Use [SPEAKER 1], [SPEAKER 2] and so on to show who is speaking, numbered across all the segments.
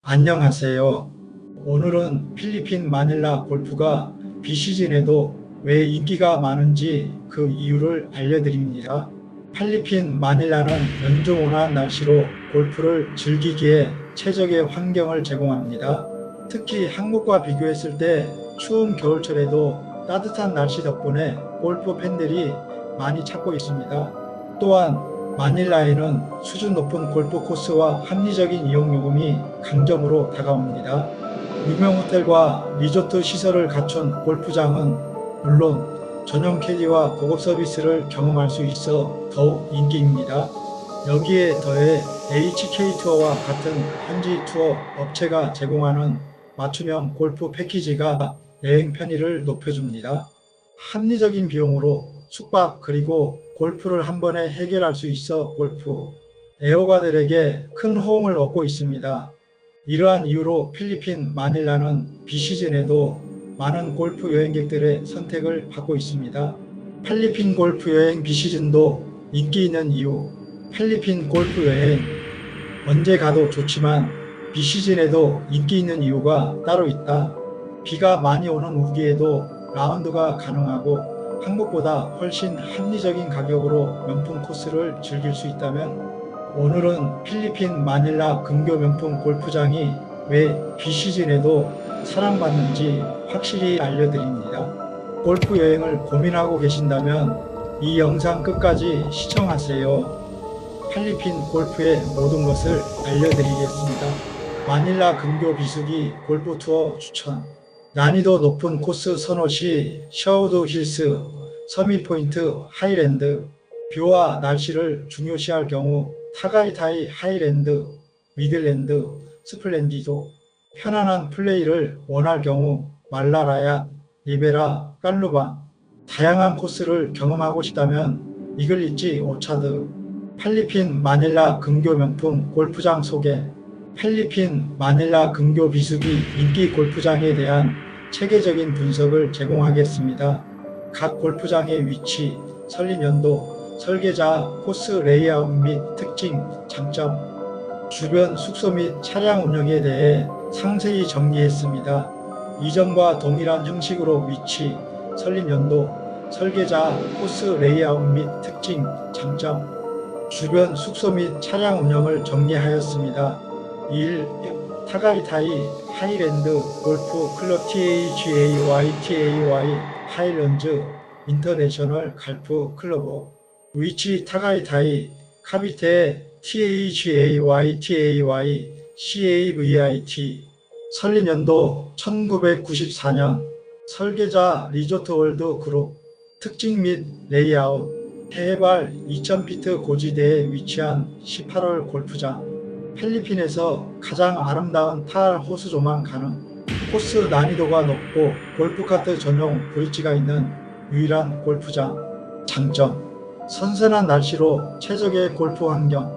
[SPEAKER 1] 안녕하세요. 오늘은 필리핀 마닐라 골프가 비시즌에도 왜 인기가 많은지 그 이유를 알려드립니다. 필리핀 마닐라는 연중온화한 날씨로 골프를 즐기기에 최적의 환경을 제공합니다. 특히 한국과 비교했을 때 추운 겨울철에도 따뜻한 날씨 덕분에 골프 팬들이 많이 찾고 있습니다. 또한 마닐라에는 수준 높은 골프 코스와 합리적인 이용 요금이 강점으로 다가옵니다. 유명 호텔과 리조트 시설을 갖춘 골프장은 물론 전용 캐디와 고급 서비스를 경험할 수 있어 더욱 인기입니다. 여기에 더해 HK 투어와 같은 현지 투어 업체가 제공하는 맞춤형 골프 패키지가 여행 편의를 높여줍니다. 합리적인 비용으로 숙박 그리고 골프를 한 번에 해결할 수 있어 골프 애호가들에게 큰 호응을 얻고 있습니다. 이러한 이유로 필리핀 마닐라는 비시즌에도 많은 골프 여행객들의 선택을 받고 있습니다. 필리핀 골프 여행 비시즌도 인기 있는 이유. 필리핀 골프 여행 언제 가도 좋지만 비시즌에도 인기 있는 이유가 따로 있다. 비가 많이 오는 우기에도 라운드가 가능하고 한국보다 훨씬 합리적인 가격으로 명품 코스를 즐길 수 있다면 오늘은 필리핀 마닐라 근교 명품 골프장이 왜 비시즌에도 사랑받는지 확실히 알려드립니다. 골프 여행을 고민하고 계신다면 이 영상 끝까지 시청하세요. 필리핀 골프의 모든 것을 알려드리겠습니다. 마닐라 근교 비수기 골프 투어 추천. 난이도 높은 코스 선호 시 셔우드 힐스, 서밋 포인트, 하이랜드, 뷰와 날씨를 중요시할 경우 타가이타이 하이랜드, 미들랜드, 스플렌디도, 편안한 플레이를 원할 경우 말라라야, 리베라, 깔루바, 다양한 코스를 경험하고 싶다면 이글리치 오차드, 필리핀 마닐라 근교 명품 골프장 소개. 필리핀 마닐라 근교 비수기 인기 골프장에 대한 체계적인 분석을 제공하겠습니다. 각 골프장의 위치, 설립 연도, 설계자, 코스 레이아웃 및 특징, 장점, 주변 숙소 및 차량 운영에 대해 상세히 정리했습니다. 이전과 동일한 형식으로 위치, 설립 연도, 설계자, 코스 레이아웃 및 특징, 장점, 주변 숙소 및 차량 운영을 정리하였습니다. 1. 타가이타이 하이랜드 골프 클럽 TAGAY 하이런즈 인터내셔널 골프 클럽. 위치 타가이타이 카비테 TAGAY CAVIT. 설립 연도 1994년. 설계자 리조트 월드 그룹. 특징 및 레이아웃. 해발 2000피트 고지대에 위치한 18홀 골프장. 필리핀에서 가장 아름다운 타알 호수조만 가능. 코스 난이도가 높고 골프카트 전용 브릿지가 있는 유일한 골프장. 장점. 선선한 날씨로 최적의 골프 환경.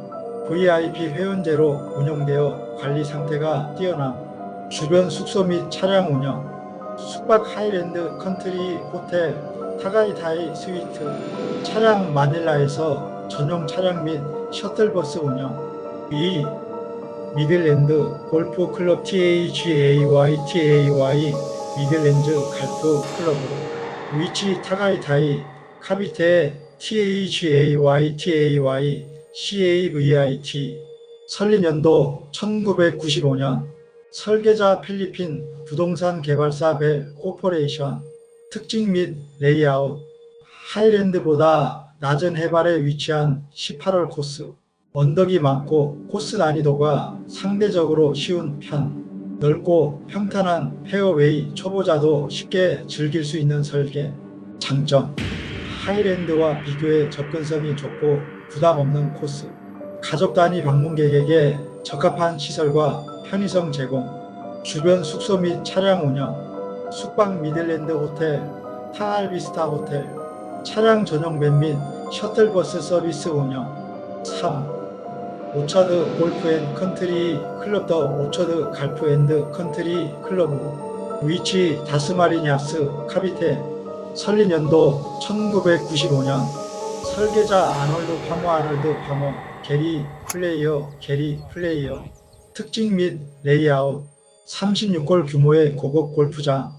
[SPEAKER 1] VIP 회원제로 운영되어 관리 상태가 뛰어남. 주변 숙소 및 차량 운영. 숙박 하이랜드 컨트리 호텔 타가이타이 스위트. 차량 마닐라에서 전용 차량 및 셔틀버스 운영. 2. 미들랜드 골프 클럽 TAGAY 미들랜드 골프 클럽으로. 위치 타가이타이 카비테 TAGAY CAVIT. 설립 연도 1995년. 설계자 필리핀 부동산 개발사 벨 코퍼레이션. 특징 및 레이아웃. 하이랜드보다 낮은 해발에 위치한 18홀 코스. 언덕이 많고 코스 난이도가 상대적으로 쉬운 편. 넓고 평탄한 페어웨이 초보자도 쉽게 즐길 수 있는 설계. 장점. 하이랜드와 비교해 접근성이 좁고 부담 없는 코스. 가족 단위 방문객에게 적합한 시설과 편의성 제공. 주변 숙소 및 차량 운영. 숙박 미들랜드 호텔, 타알비스타 호텔. 차량 전용 밴 및 셔틀버스 서비스 운영. 3. 오처드 골프 앤 컨트리 클럽. 더 오처드 골프 앤 컨트리 클럽. 위치 다스마리냐스 카비테. 설립 연도 1995년. 설계자 아놀드 파모. 게리 플레이어. 특징 및 레이아웃 36홀 규모의 고급 골프장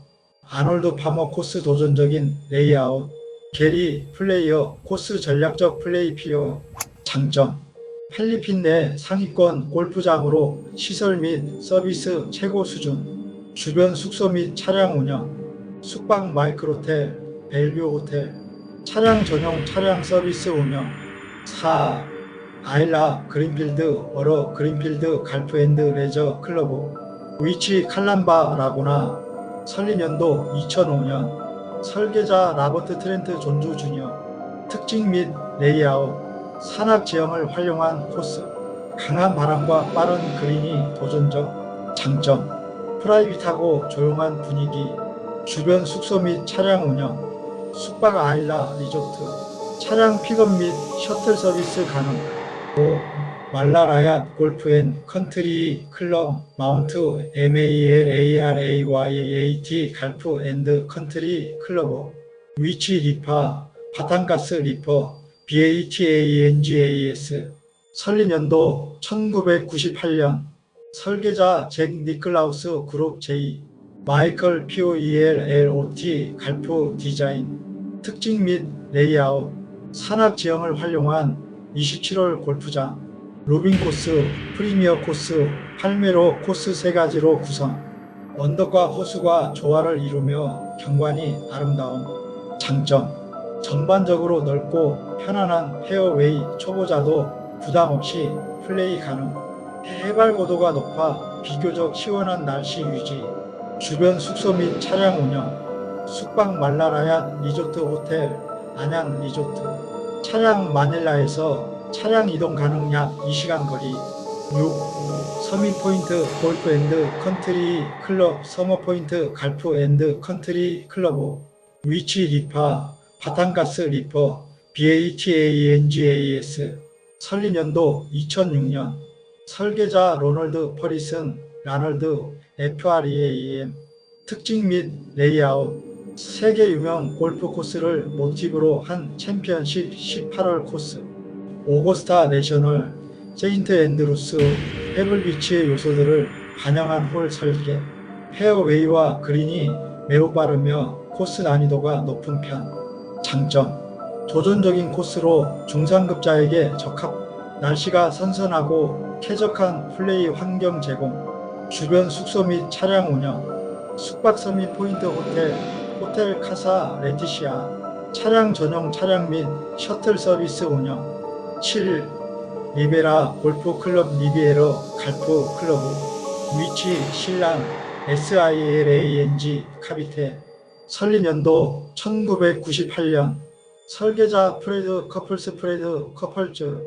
[SPEAKER 1] 아놀드 파머 코스 도전적인 레이아웃 게리 플레이어 코스 전략적 플레이 필요 장점 필리핀 내 상위권 골프장으로 시설 및 서비스 최고 수준 주변 숙소 및 차량 운영 숙박 마이크로텔 벨뷰 호텔 차량 전용 차량 서비스 운영 4. 아일라 그린필드 어러 그린필드 갈프앤드 레저 클러브 위치 칼람바 라구나 설립연도 2005년 설계자 라버트 트렌트 존주 주니어 특징 및 레이아웃 산악 지형을 활용한 코스 강한 바람과 빠른 그린이 도전적 장점 프라이빗하고 조용한 분위기 주변 숙소 및 차량 운영 숙박 아일라 리조트 차량 픽업 및 셔틀 서비스 가능 5. 말라라얏 골프 앤 컨트리 클럽 마운트 MALARAYAT 갈프 앤드 컨트리 클러브 위치 리파 바탄가스 리퍼 BATANGAS 설립연도 1998년 설계자 잭 니클라우스 그룹 J 마이클 POELLOT 갈프 디자인 특징 및 레이아웃 산악 지형을 활용한 27홀 골프장 루빈 코스, 프리미어 코스, 팔메로 코스 3가지로 구성 언덕과 호수가 조화를 이루며 경관이 아름다움 장점 전반적으로 넓고 편안한 페어웨이 초보자도 부담없이 플레이 가능 해발 고도가 높아 비교적 시원한 날씨 유지 주변 숙소 및 차량 운영 숙박 말라라얏 리조트 호텔 안양 리조트 차량 마닐라에서 차량 이동 가능 약 2시간 거리 6. 서밋포인트 골프 앤드 컨트리 클럽 서머포인트 갈프 앤드 컨트리 클러브 위치 리파 바탄가스 리퍼 BATANGAS 설립연도 2006년 설계자 로널드 퍼리슨 라널드 FREAM 특징 및 레이아웃 세계 유명 골프 코스를 모티브로 한 챔피언십 18홀 코스 오거스타 내셔널 세인트 앤드루스 페블비치의 요소들을 반영한 홀 설계 페어웨이와 그린이 매우 빠르며 코스 난이도가 높은 편 장점 도전적인 코스로 중상급자에게 적합 날씨가 선선하고 쾌적한 플레이 환경 제공 주변 숙소 및 차량 운영 숙박섬 및 포인트 호텔 카사 레티시아 차량 전용 차량 및 셔틀 서비스 운영 7. 리베라 골프 클럽 리비에러 갈프 클러브 위치 신랑 SILANG 카비테 설립연도 1998년 설계자 프레드 커플즈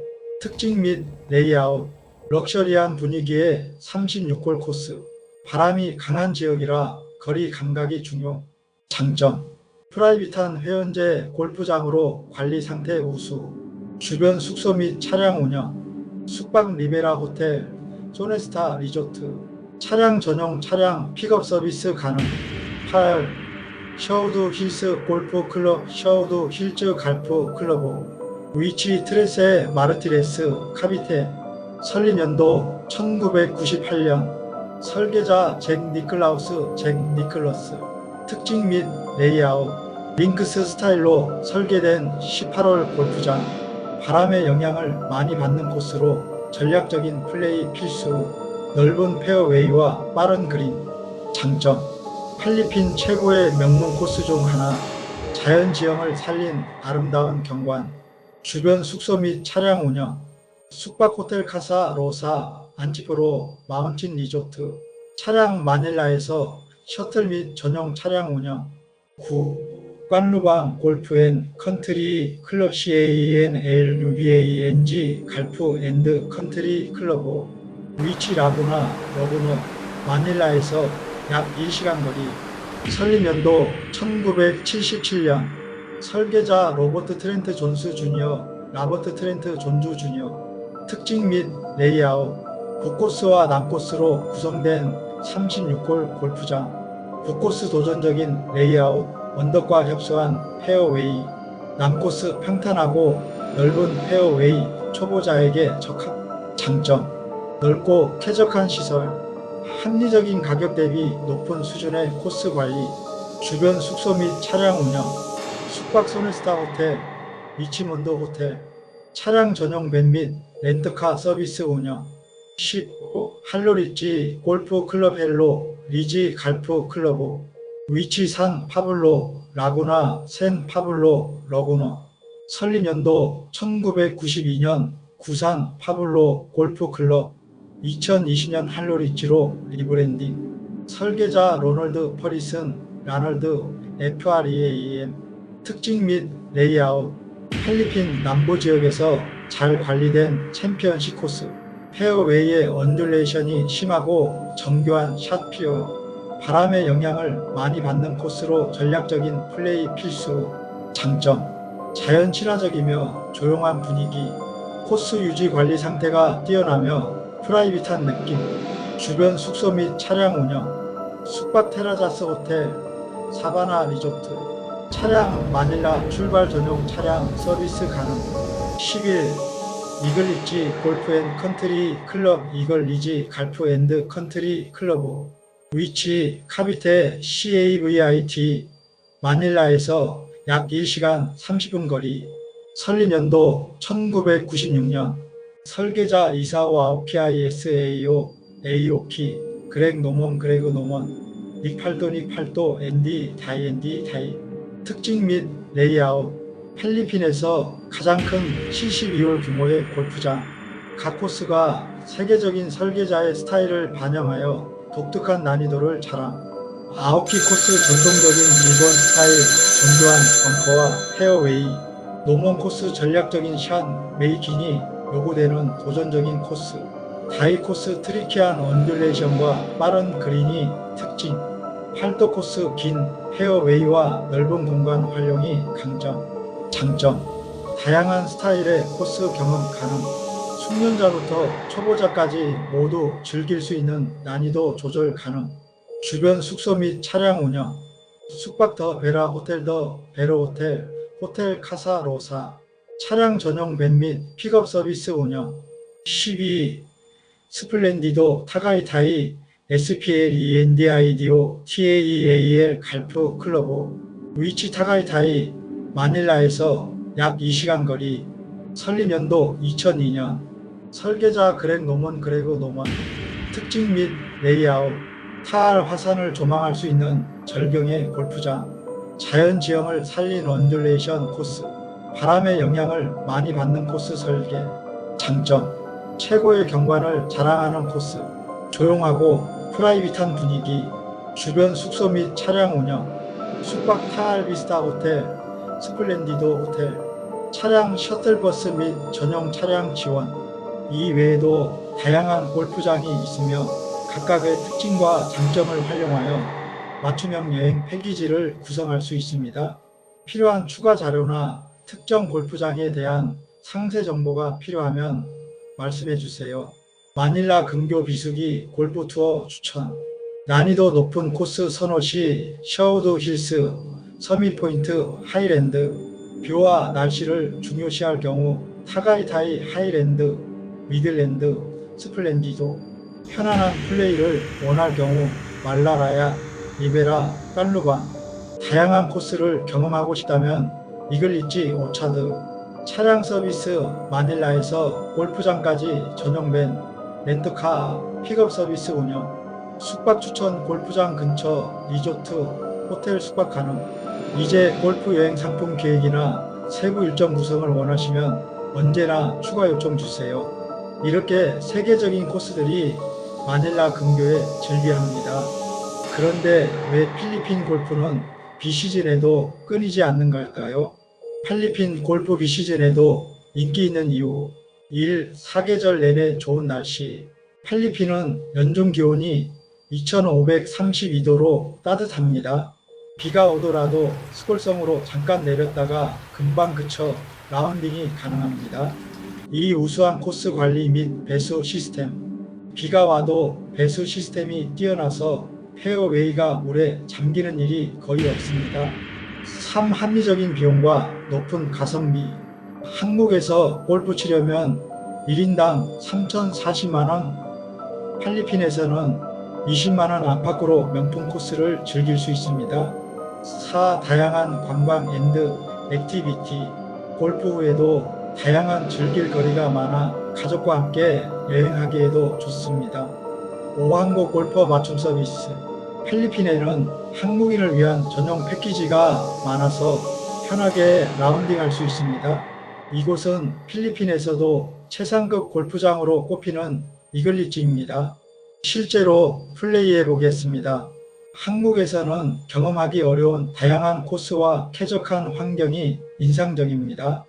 [SPEAKER 1] 특징 및 레이아웃 럭셔리한 분위기의 36홀 코스 바람이 강한 지역이라 거리 감각이 중요 장점 프라이빗한 회원제 골프장으로 관리 상태 우수 주변 숙소 및 차량 운영 숙박 리베라 호텔 소네스타 리조트 차량 전용 차량 픽업 서비스 가능 8. 셔우드 힐스 골프 클럽 셔우드 힐즈 갈프 클러브 위치 트레세 마르티레스 카비테 설립연도 1998년 설계자 잭 니클라우스 잭 니클러스 특징 및 레이아웃 링크스 스타일로 설계된 18홀 골프장 바람의 영향을 많이 받는 코스로 전략적인 플레이 필수 넓은 페어웨이와 빠른 그린 장점 필리핀 최고의 명문 코스 중 하나 자연 지형을 살린 아름다운 경관 주변 숙소 및 차량 운영 숙박 호텔 카사 로사 안티프로 마운틴 리조트 차량 마닐라에서 셔틀 및 전용 차량 운영 9. 꽌루방 골프 앤 컨트리 클럽 CANLUBANG 갈프 앤드 컨트리 클러브 위치 라구나 러브너 마닐라에서 약 1시간 거리 설립연도 1977년 설계자 로버트 트렌트 존스 주니어 라버트 트렌트 존주 주니어 특징 및 레이아웃 북코스와 남코스로 구성된 36홀 골프장 북코스 도전적인 레이아웃 언덕과 협소한 페어웨이 남코스 평탄하고 넓은 페어웨이 초보자에게 적합 장점 넓고 쾌적한 시설, 합리적인 가격 대비 높은 수준의 코스 관리, 주변 숙소 및 차량 운영, 숙박 소네스타 호텔, 리치몬드 호텔, 차량 전용 밴 및 렌트카 서비스 운영. 15. 할로리지 골프 클럽 헬로 리지 갈프 클러브 위치 산 파블로 라구나 샌 파블로 러구나 설립연도 1992년 구산 파블로 골프 클럽 2020년 할로리지로 리브랜딩 설계자 로널드 퍼리슨 라널드 FREAM 특징 및 레이아웃 필리핀 남부 지역에서 잘 관리된 챔피언십 코스 페어웨이의 언듈레이션이 심하고 정교한 샷 피어 바람의 영향을 많이 받는 코스로 전략적인 플레이 필수 장점 자연 친화적이며 조용한 분위기 코스 유지 관리 상태가 뛰어나며 프라이빗한 느낌 주변 숙소 및 차량 운영 숙박 테라자스 호텔 사바나 리조트 차량 마닐라 출발 전용 차량 서비스 가능 11. 이글리지 골프 앤 컨트리 클럽 이글리지 갈프 앤드 컨트리 클러브 위치 카비테 CAVIT 마닐라에서 약 1시간 30분 거리 설립연도 1996년 설계자 이사오 아오키 ISAO AO키 그렉 노먼 닉 팔도 앤디 다이 특징 및 레이아웃 필리핀에서 가장 큰 72홀 규모의 골프장 각 코스가 세계적인 설계자의 스타일을 반영하여 독특한 난이도를 자랑 아오키 코스 전통적인 일본 스타일 정교한 벙커와 페어웨이 노먼 코스 전략적인 샷 메이킹이 요구되는 도전적인 코스 다이 코스 트리키한 언듈레이션과 빠른 그린이 특징 팔도 코스 긴 페어웨이와 넓은 공간 활용이 강점 장점 다양한 스타일의 코스 경험 가능 숙련자부터 초보자까지 모두 즐길 수 있는 난이도 조절 가능 주변 숙소 및 차량 운영 숙박 더 베라 호텔 더 베로 호텔 호텔 카사 로사 차량 전용 밴 및 픽업 서비스 운영 12. 스플렌디도 타가이타이 SPLENDIDO TAEAL 갈프 클러브 위치 타가이타이 마닐라에서 약 2시간 거리 설립연도 2002년 설계자 그렉 노먼 특징 및 레이아웃 타알 화산을 조망할 수 있는 절경의 골프장 자연 지형을 살린 언듈레이션 코스 바람의 영향을 많이 받는 코스 설계 장점 최고의 경관을 자랑하는 코스 조용하고 프라이빗한 분위기 주변 숙소 및 차량 운영 숙박 타알 비스타 호텔 스플렌디도 호텔 차량 셔틀버스 및 전용 차량 지원 이 외에도 다양한 골프장이 있으며 각각의 특징과 장점을 활용하여 맞춤형 여행 패키지를 구성할 수 있습니다. 필요한 추가 자료나 특정 골프장에 대한 상세 정보가 필요하면 말씀해 주세요. 마닐라 근교 비수기 골프 투어 추천 난이도 높은 코스 선호 시 셔우드 힐스 서밋 포인트 하이랜드 뷰와 날씨를 중요시할 경우 타가이타이 하이랜드 미들랜드 스플렌디도 편안한 플레이를 원할 경우 말라라야 리베라 깔루방 다양한 코스를 경험하고 싶다면 이글리지 오차드 차량 서비스 마닐라에서 골프장까지 전용 밴 렌트카 픽업 서비스 운영 숙박 추천 골프장 근처 리조트 호텔 숙박 가능 이제 골프 여행 상품 계획이나 세부 일정 구성을 원하시면 언제나 추가 요청 주세요. 이렇게 세계적인 코스들이 마닐라 근교에 즐겨합니다. 그런데 왜 필리핀 골프는 비시즌에도 끊이지 않는 걸까요? 필리핀 골프 비시즌에도 인기 있는 이유 1. 사계절 내내 좋은 날씨 필리핀은 연중 기온이 2532도로 따뜻합니다. 비가 오더라도 스콜성으로 잠깐 내렸다가 금방 그쳐 라운딩이 가능합니다. 이 우수한 코스 관리 및 배수 시스템 비가 와도 배수 시스템이 뛰어나서 페어웨이가 물에 잠기는 일이 거의 없습니다. 3. 합리적인 비용과 높은 가성비 한국에서 골프 치려면 1인당 3,040만원 필리핀에서는 20만원 안팎으로 명품 코스를 즐길 수 있습니다. 4. 다양한 관광 앤드 액티비티. 골프 후에도 다양한 즐길 거리가 많아 가족과 함께 여행하기에도 좋습니다. 5. 한국 골퍼 맞춤 서비스. 필리핀에는 한국인을 위한 전용 패키지가 많아서 편하게 라운딩할 수 있습니다. 이곳은 필리핀에서도 최상급 골프장으로 꼽히는 이글리지입니다. 실제로 플레이해 보겠습니다. 한국에서는 경험하기 어려운 다양한 코스와 쾌적한 환경이 인상적입니다.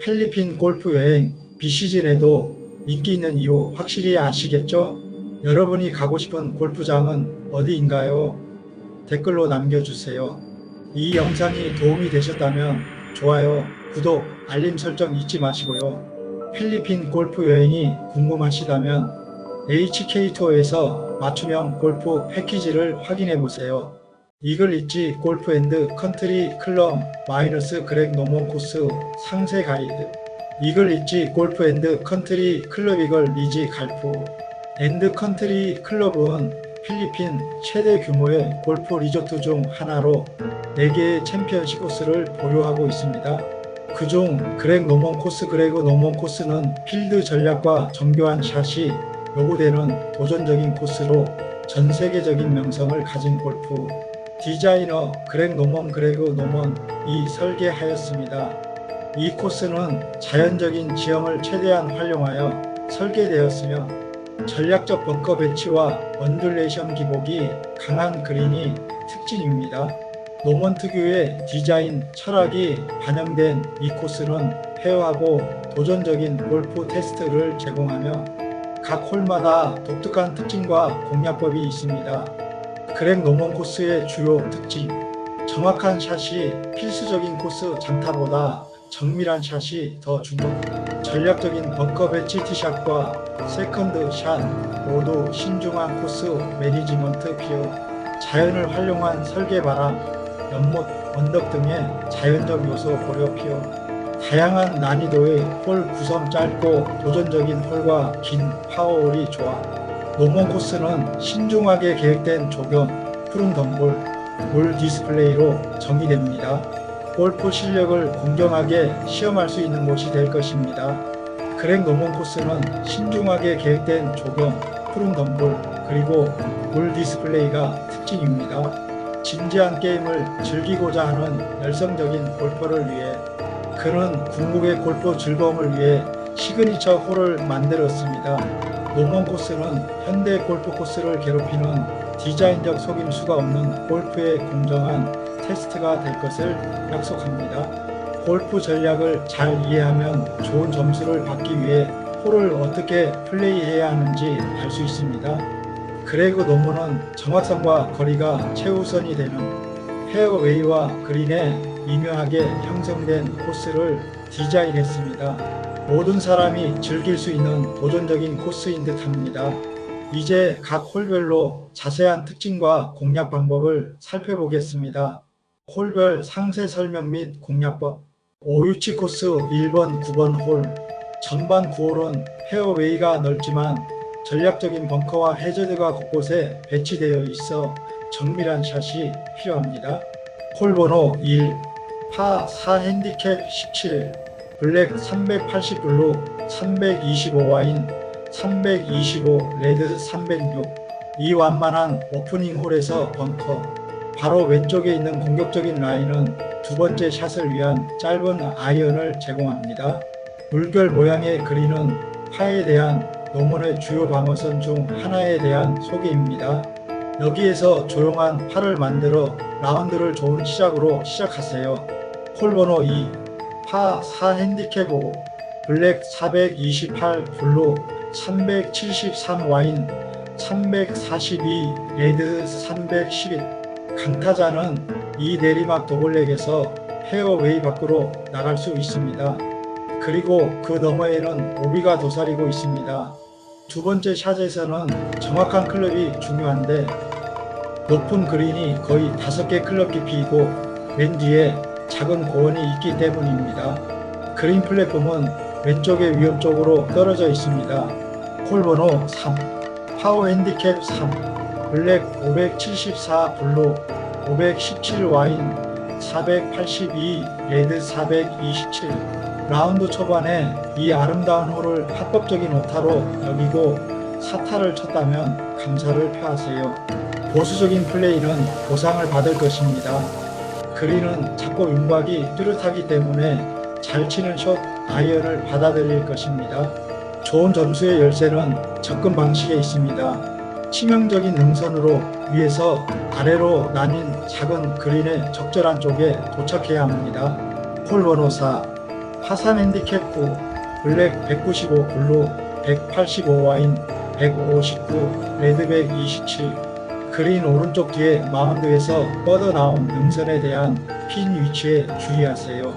[SPEAKER 1] 필리핀 골프 여행 비시즌에도 인기 있는 이유 확실히 아시겠죠? 여러분이 가고 싶은 골프장은 어디인가요? 댓글로 남겨주세요. 이 영상이 도움이 되셨다면 좋아요, 구독, 알림 설정 잊지 마시고요. 필리핀 골프 여행이 궁금하시다면 HK투어에서 맞춤형 골프 패키지를 확인해 보세요. 이글리지 골프 앤드 컨트리 클럽 마이너스 그렉 노먼 코스 상세 가이드. 이글리지 골프 앤드 컨트리 클럽 이글 리지 갈프 앤드 컨트리 클럽은 필리핀 최대 규모의 골프 리조트 중 하나로 4개의 챔피언십 코스를 보유하고 있습니다. 그중 그렉 노먼 코스는 필드 전략과 정교한 샷이 요구되는 도전적인 코스로 전 세계적인 명성을 가진 골프 디자이너 그렉 노먼이 설계하였습니다. 이 코스는 자연적인 지형을 최대한 활용하여 설계되었으며 전략적 벙커 배치와 언듈레이션 기복이 강한 그린이 특징입니다. 노먼 특유의 디자인 철학이 반영된 이 코스는 페어하고 도전적인 골프 테스트를 제공하며 각 홀마다 독특한 특징과 공략법이 있습니다. 그렉 노먼 코스의 주요 특징. 정확한 샷이 필수적인 코스 장타보다 정밀한 샷이 더 주목. 전략적인 벙커 배치 티샷과 세컨드 샷 모두 신중한 코스 매니지먼트 피어. 자연을 활용한 설계 바람, 연못, 언덕 등의 자연적 요소 고려 피어. 다양한 난이도의 홀 구성 짧고 도전적인 홀과 긴 파워홀이 조화. 노먼 코스는 신중하게 계획된 조경, 푸른 덤볼, 물 디스플레이로 정의됩니다. 골프 실력을 공정하게 시험할 수 있는 곳이 될 것입니다. 그렉 노먼 코스는 신중하게 계획된 조경, 푸른 덤볼, 그리고 물 디스플레이가 특징입니다. 진지한 게임을 즐기고자 하는 열성적인 골퍼를 위해 그는 궁극의 골프 즐거움을 위해 시그니처 홀을 만들었습니다. 노먼 코스는 현대 골프 코스를 괴롭히는 디자인적 속임수가 없는 골프의 공정한 테스트가 될 것을 약속합니다. 골프 전략을 잘 이해하면 좋은 점수를 받기 위해 홀을 어떻게 플레이해야 하는지 알 수 있습니다. 그레그 노먼은 정확성과 거리가 최우선이 되는 페어웨이와 그린에 미묘하게 형성된 코스를 디자인했습니다. 모든 사람이 즐길 수 있는 도전적인 코스인 듯합니다. 이제 각 홀별로 자세한 특징과 공략 방법을 살펴보겠습니다. 홀별 상세 설명 및 공략법. 5유치 코스 1번, 9번 홀. 전반 9홀은 페어웨이가 넓지만 전략적인 벙커와 해저드가 곳곳에 배치되어 있어 정밀한 샷이 필요합니다. 홀 번호 1, 파 4 핸디캡 17, 블랙 380 블루 325 와인 325 레드 306. 이 완만한 오프닝 홀에서 벙커 바로 왼쪽에 있는 공격적인 라인은 두 번째 샷을 위한 짧은 아이언을 제공합니다. 물결 모양의 그린은 파에 대한 노먼의 주요 방어선 중 하나에 대한 소개입니다. 여기에서 조용한 파를 만들어 라운드를 좋은 시작으로 시작하세요. 홀 번호 2, 파 4 핸디캡 5, 블랙 428 블루 373 와인 342 레드 311. 강타자는 이 내리막 도블랙에서 페어웨이 밖으로 나갈 수 있습니다. 그리고 그 너머에는 오비가 도사리고 있습니다. 두 번째 샷에서는 정확한 클럽이 중요한데 높은 그린이 거의 5개 클럽 깊이이고 맨 뒤에 작은 고원이 있기 때문입니다. 그린 플랫폼은 왼쪽에 위험쪽으로 떨어져 있습니다. 홀 번호 3, 파워 핸디캡 3, 블랙 574, 블루 517, 와인 482, 레드 427. 라운드 초반에 이 아름다운 홀을 합법적인 오타로 여기고 사타를 쳤다면 감사를 표하세요. 보수적인 플레이는 보상을 받을 것입니다. 그린은 작고 윤곽이 뚜렷하기 때문에 잘 치는 숏 아이언을 받아들일 것입니다. 좋은 점수의 열쇠는 접근 방식에 있습니다. 치명적인 능선으로 위에서 아래로 나뉜 작은 그린의 적절한 쪽에 도착해야 합니다. 홀 번호 4, 파산 핸디캡 9, 블랙 195, 블루 185, 와인 159, 레드 127. 그린 오른쪽 뒤에 마운드에서 뻗어나온 능선에 대한 핀 위치에 주의하세요.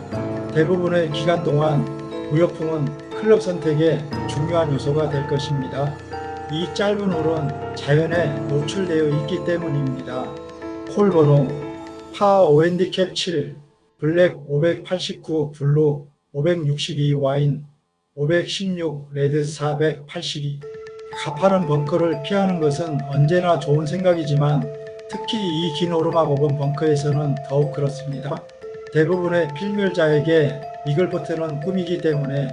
[SPEAKER 1] 대부분의 기간 동안 우역풍은 클럽 선택에 중요한 요소가 될 것입니다. 이 짧은 홀은 자연에 노출되어 있기 때문입니다. 홀 번호 파 5핸디캡 7, 블랙 589, 블루 562, 와인 516, 레드 482. 가파른 벙커를 피하는 것은 언제나 좋은 생각이지만 특히 이 긴 오르막 5번 벙커에서는 더욱 그렇습니다. 대부분의 필멸자에게 이글 퍼트는 꿈이기 때문에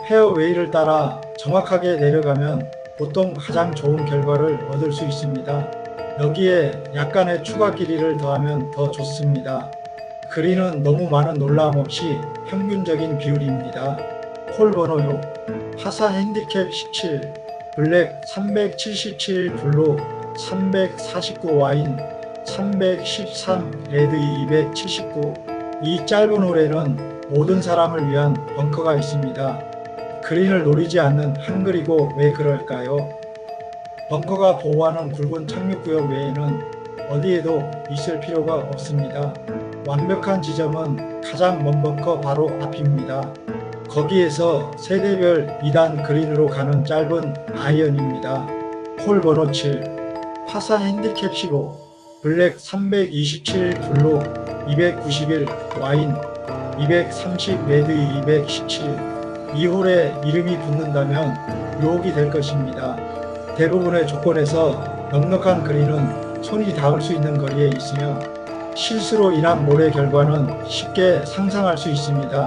[SPEAKER 1] 페어웨이를 따라 정확하게 내려가면 보통 가장 좋은 결과를 얻을 수 있습니다. 여기에 약간의 추가 길이를 더하면 더 좋습니다. 그린은 너무 많은 놀라움 없이 평균적인 비율입니다. 홀 번호 6, 파사 핸디캡 17, 블랙 377, 블루 349, 와인 313, 레드 279. 이 짧은 홀에는 모든 사람을 위한 벙커가 있습니다. 그린을 노리지 않는 한글이고 왜 그럴까요? 벙커가 보호하는 굵은 착륙구역 외에는 어디에도 있을 필요가 없습니다. 완벽한 지점은 가장 먼 벙커 바로 앞입니다. 거기에서 세대별 2단 그린으로 가는 짧은 아이언입니다. 홀 번호 7, 파사 핸디캡 15, 블랙 327, 블루 291, 와인 230, 레드 217. 이 홀에 이름이 붙는다면 유혹이 될 것입니다. 대부분의 조건에서 넉넉한 그린은 손이 닿을 수 있는 거리에 있으며 실수로 인한 몰의 결과는 쉽게 상상할 수 있습니다.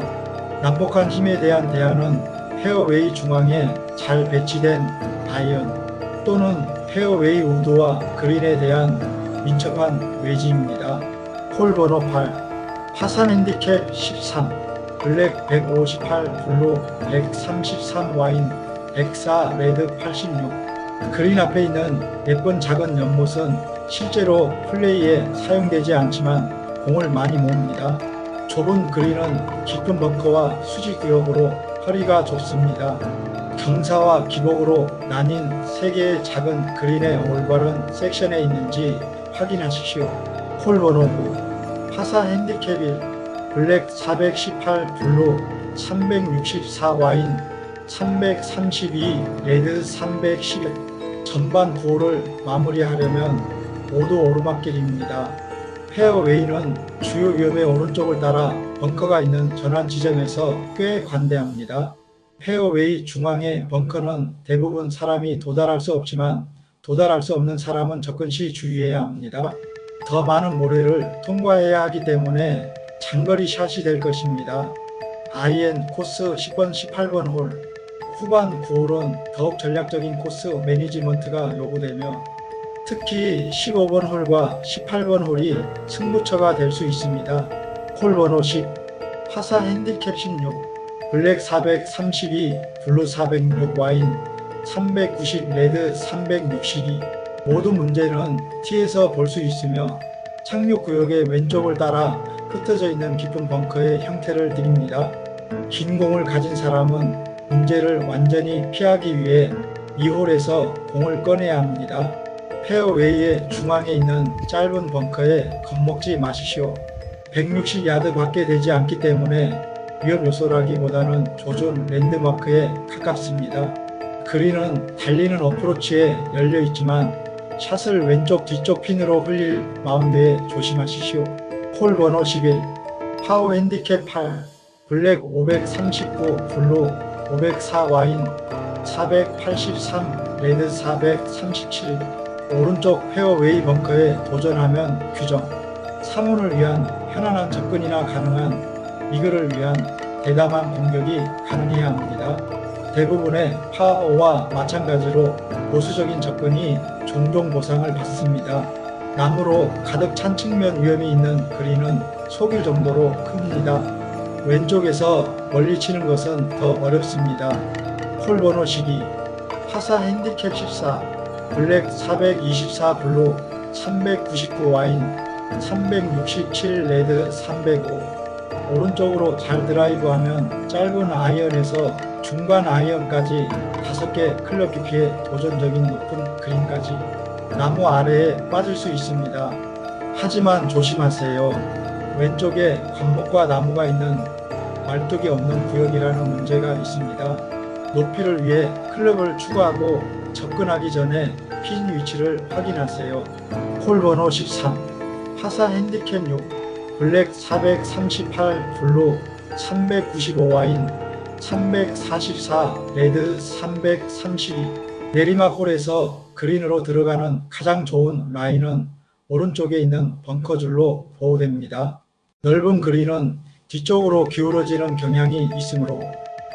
[SPEAKER 1] 난폭한 힘에 대한 대안은 페어웨이 중앙에 잘 배치된 아이언 또는 페어웨이 우드와 그린에 대한 민첩한 웨지입니다. 홀 번호 8, 파산 핸디캡 13, 블랙 158, 블루 133, 와인 104, 레드 86. 그린 앞에 있는 예쁜 작은 연못은 실제로 플레이에 사용되지 않지만 공을 많이 모읍니다. 좁은 그린은 깊은 벙커와 수지 구역으로 허리가 좁습니다. 경사와 기복으로 나뉜 3개의 작은 그린의 올바른 섹션에 있는지 확인하십시오. 홀 번호 9, 파사 핸디캡 1, 블랙 418, 블루 364, 와인 332, 레드 311. 전반 9홀을 마무리하려면 모두 오르막길입니다. 페어웨이는 주요 위험의 오른쪽을 따라 벙커가 있는 전환 지점에서 꽤 관대합니다. 페어웨이 중앙의 벙커는 대부분 사람이 도달할 수 없지만 도달할 수 없는 사람은 접근 시 주의해야 합니다. 더 많은 모래를 통과해야 하기 때문에 장거리 샷이 될 것입니다. IN 코스 10번, 18번 홀, 후반 9홀은 더욱 전략적인 코스 매니지먼트가 요구되며 특히 15번 홀과 18번 홀이 승부처가 될 수 있습니다. 홀 번호 10, 파사 핸디캡 16, 블랙 432, 블루 406, 와인 390, 레드 362. 모든 문제는 티에서 볼 수 있으며 착륙 구역의 왼쪽을 따라 흩어져 있는 깊은 벙커의 형태를 띱니다. 긴 공을 가진 사람은 문제를 완전히 피하기 위해 이 홀에서 공을 꺼내야 합니다. 페어웨이의 중앙에 있는 짧은 벙커에 겁먹지 마시오. 160야드 밖에 되지 않기 때문에 위험 요소라기보다는 조준 랜드마크에 가깝습니다. 그린은 달리는 어프로치에 열려 있지만 샷을 왼쪽 뒤쪽 핀으로 흘릴 마운드에 조심하시오. 홀 번호 11, 파워 핸디캡 8, 블랙 539, 블루 504, 와인 483, 레드 437. 오른쪽 페어웨이 벙커에 도전하면 규정. 3혼을 위한 편안한 접근이나 가능한 이글을 위한 대담한 공격이 가능해야 합니다. 대부분의 파5와 마찬가지로 보수적인 접근이 종종 보상을 받습니다. 나무로 가득 찬 측면 위험이 있는 그린은 속일 정도로 큽니다. 왼쪽에서 멀리 치는 것은 더 어렵습니다. 홀 번호 시기. 파사 핸디캡 14, 블랙 424 블루 399 와인 367 레드 305. 오른쪽으로 잘 드라이브하면 짧은 아이언에서 중간 아이언까지 5개 클럽 깊이의 도전적인 높은 그린까지 나무 아래에 빠질 수 있습니다. 하지만 조심하세요. 왼쪽에 관목과 나무가 있는 말뚝이 없는 구역이라는 문제가 있습니다. 높이를 위해 클럽을 추가하고 접근하기 전에 핀 위치를 확인하세요. 홀 번호 13, 파사 핸디캡 6, 블랙 438 블루 395 와인 344 레드 332. 내리막 홀에서 그린으로 들어가는 가장 좋은 라인은 오른쪽에 있는 벙커줄로 보호됩니다. 넓은 그린은 뒤쪽으로 기울어지는 경향이 있으므로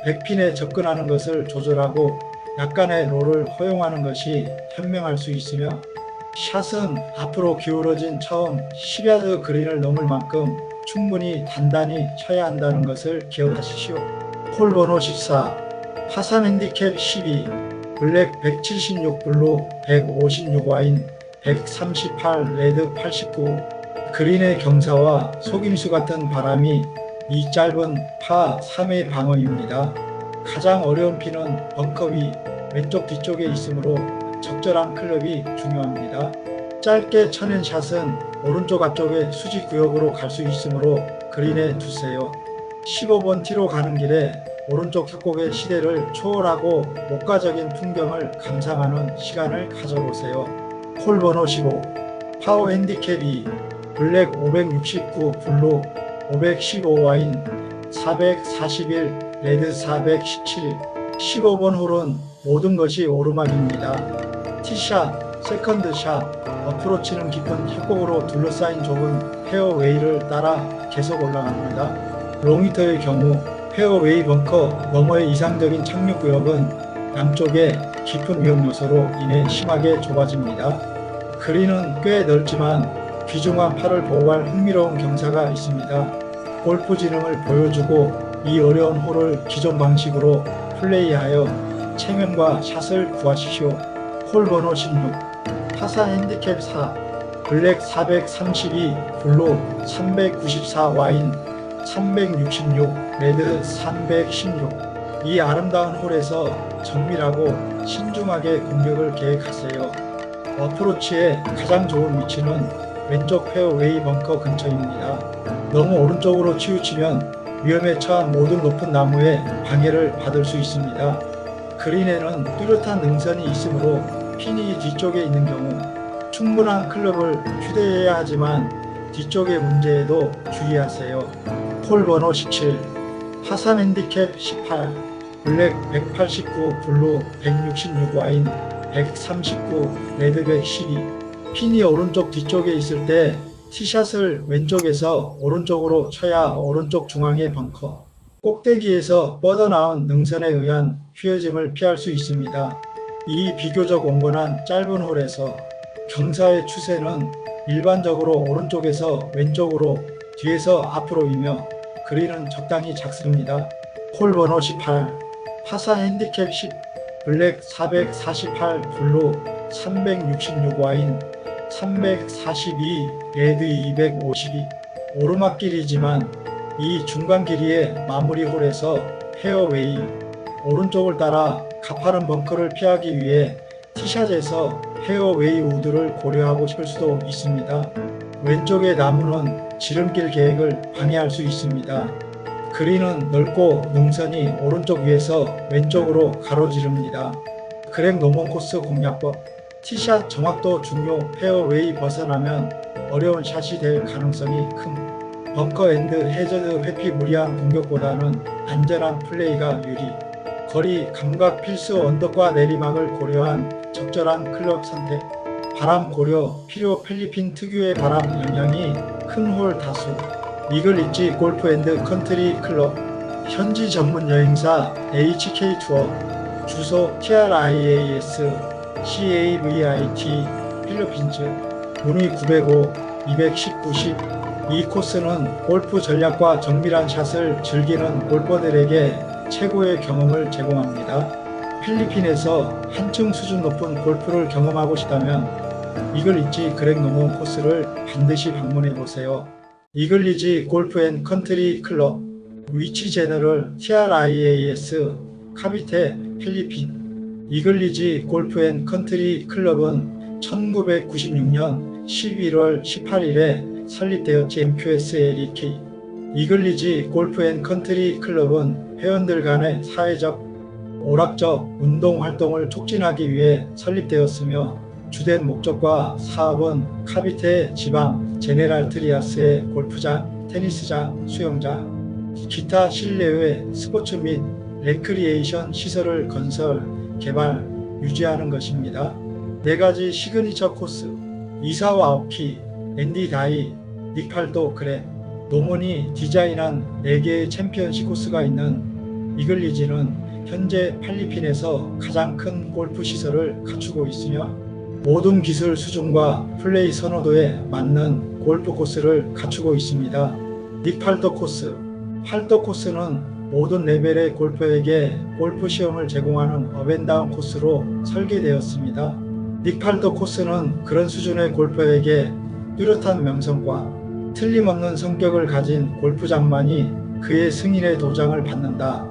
[SPEAKER 1] 백핀에 접근하는 것을 조절하고 약간의 롤을 허용하는 것이 현명할 수 있으며, 샷은 앞으로 기울어진 처음 10야드 그린을 넘을 만큼 충분히 단단히 쳐야 한다는 것을 기억하십시오. 홀 번호 14, 파산 핸디캡 12, 블랙 176 블루 156 와인 138 레드 89. 그린의 경사와 속임수 같은 바람이 이 짧은 파 3의 방어입니다. 가장 어려운 핀은 벙커 위 왼쪽 뒤쪽에 있으므로 적절한 클럽이 중요합니다. 짧게 쳐낸 샷은 오른쪽 앞쪽의 수직 구역으로 갈 수 있으므로 그린에 두세요. 15번 티로 가는 길에 오른쪽 협곡의 시대를 초월하고 목가적인 풍경을 감상하는 시간을 가져보세요. 홀 번호 15, 파워 핸디캡 2, 블랙 569 블루 515 와인 441 레드 417. 15번 홀은 모든 것이 오르막입니다. 티샷, 세컨드샷, 어프로치는 깊은 협곡으로 둘러싸인 좁은 페어웨이를 따라 계속 올라갑니다. 롱히터의 경우 페어웨이 벙커 너머의 이상적인 착륙 구역은 양쪽에 깊은 위험 요소로 인해 심하게 좁아집니다. 그린은 꽤 넓지만 귀중한 팔을 보호할 흥미로운 경사가 있습니다. 골프 지능을 보여주고 이 어려운 홀을 기존 방식으로 플레이하여 체면과 샷을 구하십시오. 홀 번호 16, 파사 핸디캡 4, 블랙 432 블루 394 와인 366 레드 316. 이 아름다운 홀에서 정밀하고 신중하게 공격을 계획하세요. 어프로치의 가장 좋은 위치는 왼쪽 페어웨이 벙커 근처입니다. 너무 오른쪽으로 치우치면 위험에 처한 모든 높은 나무에 방해를 받을 수 있습니다. 그린에는 뚜렷한 능선이 있으므로 핀이 뒤쪽에 있는 경우 충분한 클럽을 휴대해야 하지만 뒤쪽의 문제에도 주의하세요. 홀 번호 17, 파산 핸디캡 18, 블랙 189 블루 166 와인 139 레드 112. 핀이 오른쪽 뒤쪽에 있을 때 티샷을 왼쪽에서 오른쪽으로 쳐야 오른쪽 중앙의 벙커, 꼭대기에서 뻗어나온 능선에 의한 휘어짐을 피할 수 있습니다. 이 비교적 온건한 짧은 홀에서 경사의 추세는 일반적으로 오른쪽에서 왼쪽으로 뒤에서 앞으로이며 그린은 적당히 작습니다. 홀 번호 18, 파사 핸디캡 10, 블랙 448 블루 366 와인 342 레드 252. 오르막길이지만 이 중간 길이의 마무리 홀에서 페어웨이 오른쪽을 따라 가파른 벙커를 피하기 위해 티샷에서 페어웨이 우드를 고려하고 싶을 수도 있습니다. 왼쪽의 나무는 지름길 계획을 방해할 수 있습니다. 그린은 넓고 능선이 오른쪽 위에서 왼쪽으로 가로지릅니다. 그렉 노먼 코스 공략법. 티샷 정확도 중요. 페어웨이 벗어나면 어려운 샷이 될 가능성이 큼. 벙커 앤드 해저드 회피 무리한 공격보다는 안전한 플레이가 유리. 거리 감각 필수 언덕과 내리막을 고려한 적절한 클럽 선택. 바람 고려 필요 필리핀 특유의 바람 영향이 큰 홀 다수. 이글 릿지 골프 앤드 컨트리 클럽. 현지 전문 여행사 HK 투어. 주소 TRIAS CAVIT 필리핀즈. 문의 905 210 90. 이 코스는 골프 전략과 정밀한 샷을 즐기는 골퍼들에게 최고의 경험을 제공합니다. 필리핀에서 한층 수준 높은 골프를 경험하고 싶다면 이글 릿지 그렉 노먼 코스를 반드시 방문해 보세요. 이글 릿지 골프 앤 컨트리 클럽. 위치 제너럴 TRIAS 카비테 필리핀. 이글 릿지 골프 앤 컨트리 클럽은 1996년 11월 18일에 설립되었지. MQSLEK. 이글 릿지 골프 앤 컨트리 클럽은 회원들 간의 사회적, 오락적 운동 활동을 촉진하기 위해 설립되었으며 주된 목적과 사업은 카비테 지방 제네랄 트리아스의 골프장, 테니스장, 수영장, 기타 실내외 스포츠 및 레크리에이션 시설을 건설, 개발, 유지하는 것입니다. 4가지 시그니처 코스. 이사와 아오키, 앤디 다이, 닉팔도 그레, 노먼이 디자인한 4개의 챔피언십 코스가 있는 이글 릿지는 현재 필리핀에서 가장 큰 골프 시설을 갖추고 있으며 모든 기술 수준과 플레이 선호도에 맞는 골프 코스를 갖추고 있습니다. 닉팔도 코스. 팔도 코스는 모든 레벨의 골퍼에게 골프 시험을 제공하는 업앤다운 코스로 설계되었습니다. 닉팔도 코스는 그런 수준의 골퍼에게 뚜렷한 명성과 틀림없는 성격을 가진 골프장만이 그의 승인의 도장을 받는다.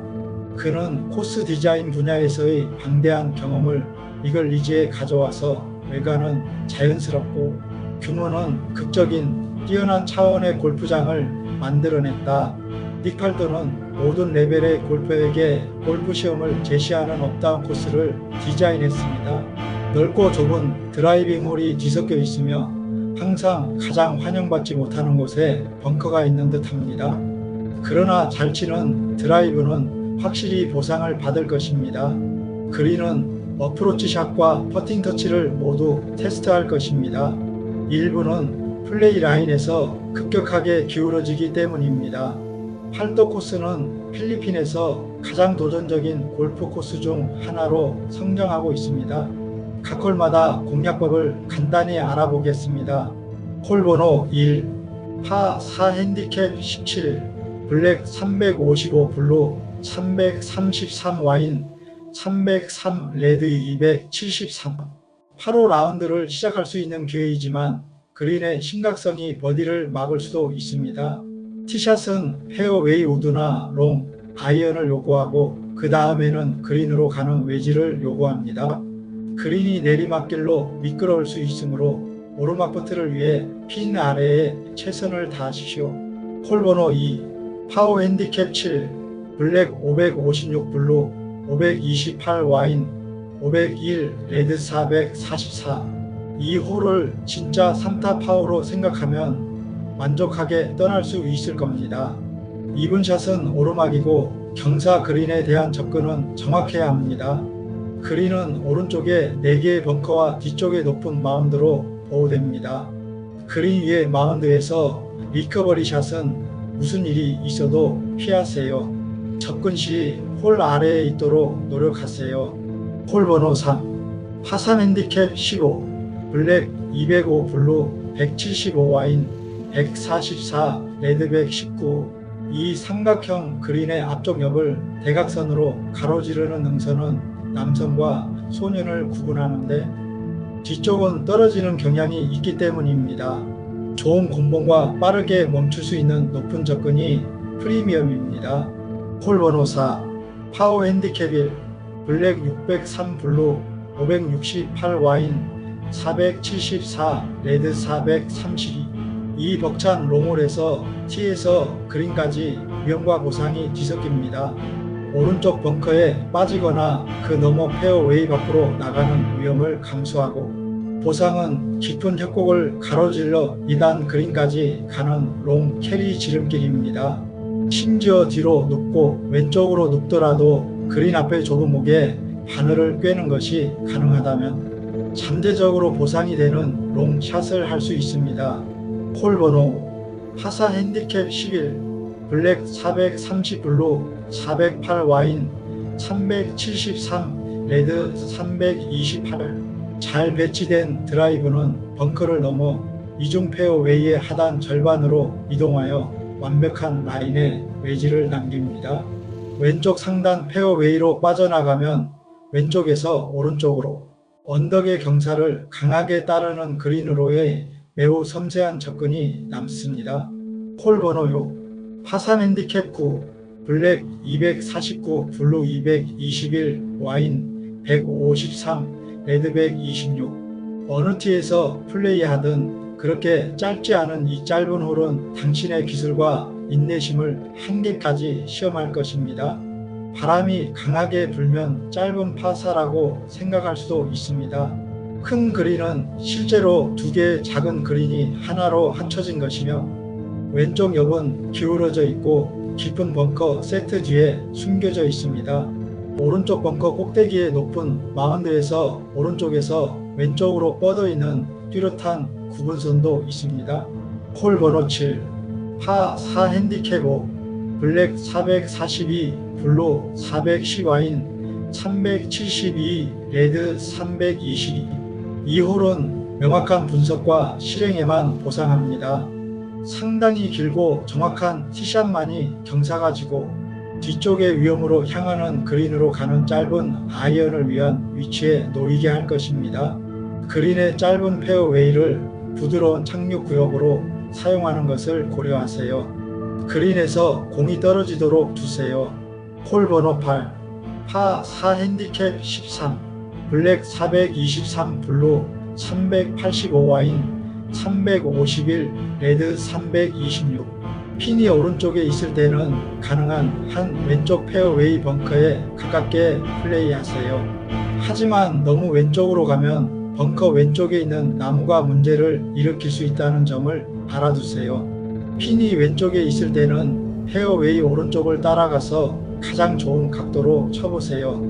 [SPEAKER 1] 그는 코스 디자인 분야에서의 방대한 경험을 이글 릿지에 가져와서 외관은 자연스럽고 규모는 극적인 뛰어난 차원의 골프장을 만들어냈다. 닉팔도는 모든 레벨의 골퍼에게 골프 시험을 제시하는 업다운 코스를 디자인했습니다. 넓고 좁은 드라이빙 홀이 뒤섞여 있으며 항상 가장 환영받지 못하는 곳에 벙커가 있는 듯합니다. 그러나 잘 치는 드라이브는 확실히 보상을 받을 것입니다. 그린은 어프로치 샷과 퍼팅 터치를 모두 테스트할 것입니다. 일부는 플레이 라인에서 급격하게 기울어지기 때문입니다. 팔도 코스는 필리핀에서 가장 도전적인 골프 코스 중 하나로 성장하고 있습니다. 각 홀마다 공략법을 간단히 알아보겠습니다. 홀 번호 1, 파 4 핸디캡 17, 블랙 355 블루 333 와인 303 레드 273. 8호 라운드를 시작할 수 있는 기회이지만 그린의 심각성이 버디를 막을 수도 있습니다. 티샷은 페어웨이 우드나 롱, 아이언을 요구하고 그 다음에는 그린으로 가는 웨지를 요구합니다. 그린이 내리막길로 미끄러울 수 있으므로 오르막 퍼트를 위해 핀 아래에 최선을 다하십시오. 홀 번호 2, 파워 핸디캡 7, 블랙 556 블루 528 와인 501 레드 444. 이 홀을 진짜 3타 파워로 생각하면 만족하게 떠날 수 있을 겁니다. 이분샷은 오르막이고 경사 그린에 대한 접근은 정확해야 합니다. 그린은 오른쪽에 4개의 벙커와 뒤쪽에 높은 마운드로 보호됩니다. 그린 위의 마운드에서 리커버리 샷은 무슨 일이 있어도 피하세요. 접근 시 홀 아래에 있도록 노력하세요. 홀 번호 3, 파3 핸디캡 15, 블랙 205 블루 175 와인 144 레드 119. 이 삼각형 그린의 앞쪽 옆을 대각선으로 가로지르는 능선은 남성과 소년을 구분하는데 뒤쪽은 떨어지는 경향이 있기 때문입니다. 좋은 곤봉과 빠르게 멈출 수 있는 높은 접근이 프리미엄입니다. 홀 번호 4, 파워 핸디캡 1, 블랙 603 블루 568 와인 474 레드 432. 이 벅찬 롱홀에서 티에서 그린까지 위험과 보상이 뒤섞입니다. 오른쪽 벙커에 빠지거나 그 너머 페어웨이 밖으로 나가는 위험을 감수하고 보상은 깊은 협곡을 가로질러 2단 그린까지 가는 롱 캐리 지름길입니다. 심지어 뒤로 눕고 왼쪽으로 눕더라도 그린 앞의 좁은 목에 바늘을 꿰는 것이 가능하다면 잠재적으로 보상이 되는 롱샷을 할 수 있습니다. 홀 번호 파사 핸디캡 11 블랙 430 블루 408 와인 373 레드 328 잘 배치된 드라이브는 벙커를 넘어 이중 페어웨이의 하단 절반으로 이동하여 완벽한 라인에 웨지를 남깁니다. 왼쪽 상단 페어웨이로 빠져나가면 왼쪽에서 오른쪽으로 언덕의 경사를 강하게 따르는 그린으로의 매우 섬세한 접근이 남습니다. 홀 번호 6 파산 핸디캡 9 블랙 249 블루 221 와인 153 레드 126 어느 티에서 플레이하든 그렇게 짧지 않은 이 짧은 홀은 당신의 기술과 인내심을 한계까지 시험할 것입니다. 바람이 강하게 불면 짧은 파사라고 생각할 수도 있습니다. 큰 그린은 실제로 두 개의 작은 그린이 하나로 합쳐진 것이며 왼쪽 옆은 기울어져 있고 깊은 벙커 세트 뒤에 숨겨져 있습니다. 오른쪽 벙커 꼭대기의 높은 마운드에서 오른쪽에서 왼쪽으로 뻗어 있는 뚜렷한 구분선도 있습니다. 홀 번호 7 파 4 핸디캡 5 블랙 442 블루 410 와인 372 레드 322 이 홀은 명확한 분석과 실행에만 보상합니다. 상당히 길고 정확한 티샷만이 경사가 지고 뒤쪽의 위험으로 향하는 그린으로 가는 짧은 아이언을 위한 위치에 놓이게 할 것입니다. 그린의 짧은 페어웨이를 부드러운 착륙 구역으로 사용하는 것을 고려하세요. 그린에서 공이 떨어지도록 두세요. 홀 번호 8 파 4 핸디캡 13 블랙 423 블루 385 와인 351 레드 326 핀이 오른쪽에 있을 때는 가능한 한 왼쪽 페어웨이 벙커에 가깝게 플레이하세요. 하지만 너무 왼쪽으로 가면 벙커 왼쪽에 있는 나무가 문제를 일으킬 수 있다는 점을 알아두세요. 핀이 왼쪽에 있을 때는 페어웨이 오른쪽을 따라가서 가장 좋은 각도로 쳐보세요.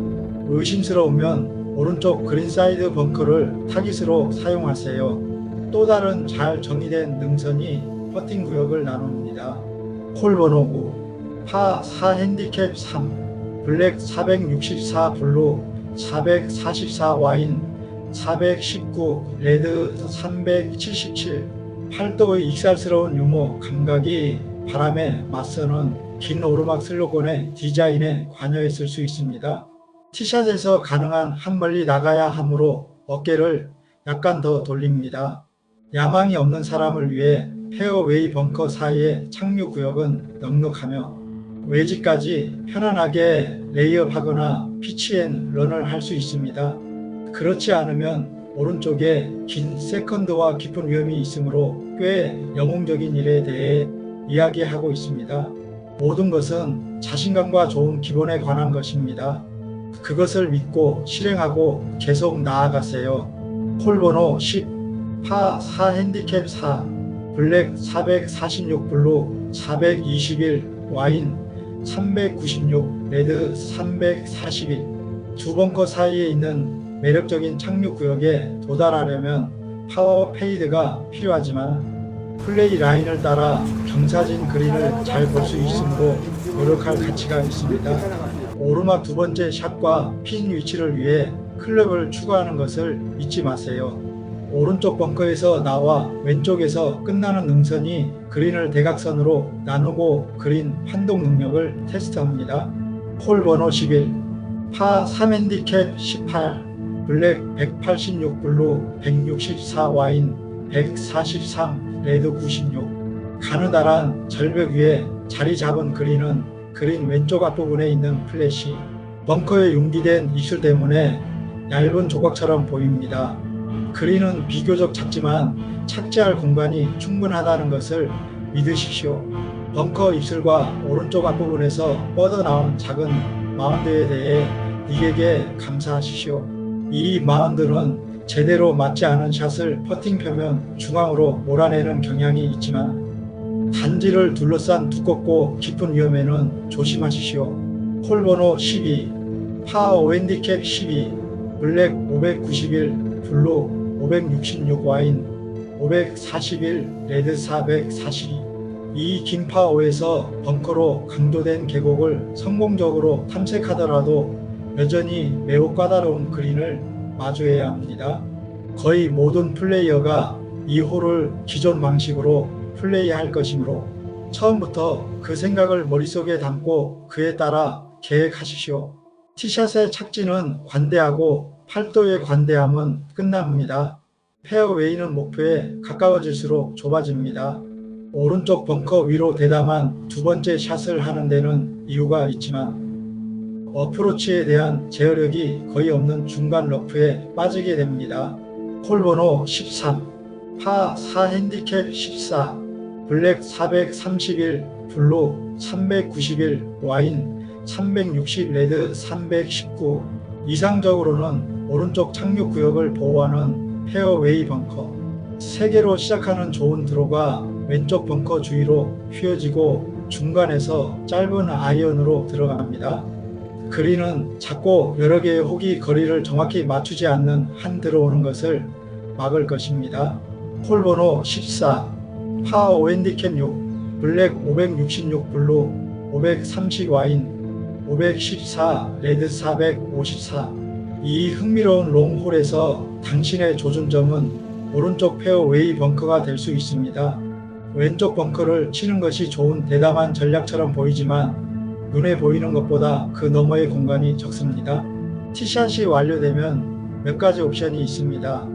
[SPEAKER 1] 의심스러우면 오른쪽 그린사이드 벙커를 타깃으로 사용하세요. 또 다른 잘 정의된 능선이 퍼팅 구역을 나눕니다. 홀 번호 9 파 4 핸디캡 3 블랙 464 블루 444 와인 419 레드 377 팔도의 익살스러운 유머 감각이 바람에 맞서는 긴 오르막 슬로건의 디자인에 관여했을 수 있습니다. 티샷에서 가능한 한 멀리 나가야 하므로 어깨를 약간 더 돌립니다. 야망이 없는 사람을 위해 페어웨이 벙커 사이의 착륙 구역은 넉넉하며 웨지까지 편안하게 레이업하거나 피치앤 런을 할 수 있습니다. 그렇지 않으면 오른쪽에 긴 세컨드와 깊은 위험이 있으므로 꽤 영웅적인 일에 대해 이야기하고 있습니다. 모든 것은 자신감과 좋은 기본에 관한 것입니다. 그것을 믿고 실행하고 계속 나아가세요. 홀 번호 10 파 4 핸디캡 4 블랙 446 블루 421 와인 396 레드 341 두 벙커 사이에 있는 매력적인 착륙 구역에 도달하려면 파워 페이드가 필요하지만 플레이 라인을 따라 경사진 그린을 잘 볼 수 있으므로 노력할 가치가 있습니다. 오르막 두 번째 샷과 핀 위치를 위해 클럽을 추가하는 것을 잊지 마세요. 오른쪽 벙커에서 나와 왼쪽에서 끝나는 능선이 그린을 대각선으로 나누고 그린 판독 능력을 테스트합니다. 홀 번호 11 파 3 핸디캡 18 블랙 186 블루 164 와인 143 레드 96 가느다란 절벽 위에 자리 잡은 그린은 그린 왼쪽 앞부분에 있는 플랫이 벙커에 융기된 입술 때문에 얇은 조각처럼 보입니다. 그린은 비교적 작지만 착지할 공간이 충분하다는 것을 믿으십시오. 벙커 입술과 오른쪽 앞부분에서 뻗어나온 작은 마운드에 대해 닉에게 감사하십시오. 이 마운드는 제대로 맞지 않은 샷을 퍼팅 표면 중앙으로 몰아내는 경향이 있지만 단지를 둘러싼 두껍고 깊은 위험에는 조심하십시오. 홀 번호 12 파 오핸디캡 12, 블랙 591, 블루 566 와인 541, 레드 442. 이 긴 파5에서 벙커로 강조된 계곡을 성공적으로 탐색하더라도 여전히 매우 까다로운 그린을 마주해야 합니다. 거의 모든 플레이어가 이 홀을 기존 방식으로 플레이할 것이므로 처음부터 그 생각을 머릿속에 담고 그에 따라 계획하십시오. 티샷의 착지는 관대하고 팔도의 관대함은 끝납니다. 페어웨이는 목표에 가까워질수록 좁아집니다. 오른쪽 벙커 위로 대담한 두 번째 샷을 하는 데는 이유가 있지만 어프로치에 대한 제어력이 거의 없는 중간 러프에 빠지게 됩니다. 홀번호 13, 파 4핸디캡 14, 블랙 431, 블루 391, 와인 360, 레드 319. 이상적으로는 오른쪽 착륙 구역을 보호하는 페어웨이 벙커. 3개로 시작하는 좋은 드로가 왼쪽 벙커 주위로 휘어지고 중간에서 짧은 아이언으로 들어갑니다. 그린은 작고 여러 개의 홀이 거리를 정확히 맞추지 않는 한 들어오는 것을 막을 것입니다. 홀번호 14, 파 오핸디캡 6, 블랙 566, 블루 530, 와인 514, 레드 454. 이 흥미로운 롱홀에서 당신의 조준점은 오른쪽 페어웨이 벙커가 될 수 있습니다. 왼쪽 벙커를 치는 것이 좋은 대담한 전략처럼 보이지만 눈에 보이는 것보다 그 너머의 공간이 적습니다. 티샷이 완료되면 몇 가지 옵션이 있습니다.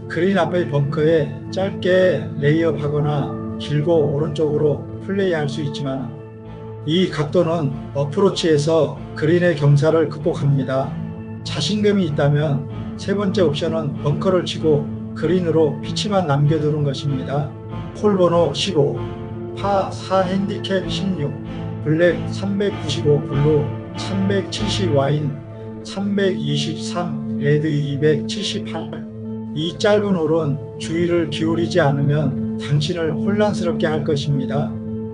[SPEAKER 1] 그린 앞의 벙커에 짧게 레이업하거나 길고 오른쪽으로 플레이할 수 있지만 이 각도는 어프로치에서 그린의 경사를 극복합니다. 자신감이 있다면 세 번째 옵션은 벙커를 치고 그린으로 피치만 남겨두는 것입니다. 홀번호 15, 파 4핸디캡 16, 블랙 395, 블루 370, 와인 323, 레드 278. 이 짧은 홀은 주의를 기울이지 않으면 당신을 혼란스럽게 할 것입니다.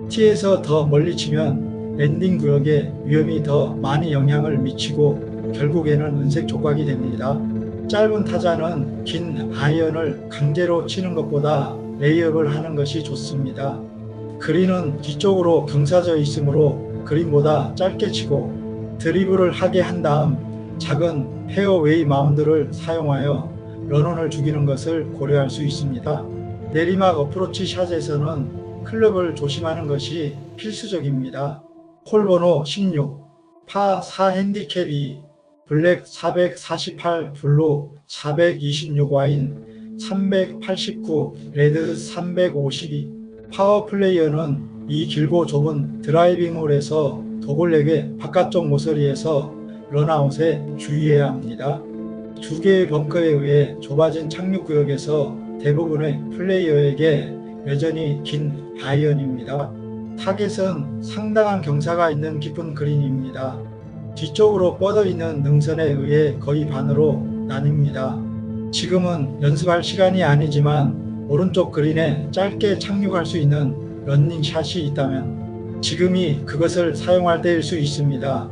[SPEAKER 1] 티에서 더 멀리 치면 랜딩 구역에 위험이 더 많이 영향을 미치고 결국에는 은색 조각이 됩니다. 짧은 타자는 긴 아이언을 강제로 치는 것보다 레이업을 하는 것이 좋습니다. 그린은 뒤쪽으로 경사져 있으므로 그린보다 짧게 치고 드리블을 하게 한 다음 작은 페어웨이 마운드를 사용하여 런온을 죽이는 것을 고려할 수 있습니다. 내리막 어프로치 샷에서는 클럽을 조심하는 것이 필수적입니다. 홀번호 16, 파 4핸디캡 2, 블랙 448, 블루 426, 와인 389, 레드 352. 파워 플레이어는 이 길고 좁은 드라이빙 홀에서 도골렉의 바깥쪽 모서리에서 런아웃에 주의해야 합니다. 두 개의 벙커에 의해 좁아진 착륙 구역에서 대부분의 플레이어에게 여전히 긴 아이언입니다. 타겟은 상당한 경사가 있는 깊은 그린입니다. 뒤쪽으로 뻗어 있는 능선에 의해 거의 반으로 나뉩니다. 지금은 연습할 시간이 아니지만 오른쪽 그린에 짧게 착륙할 수 있는 런닝샷이 있다면 지금이 그것을 사용할 때일 수 있습니다.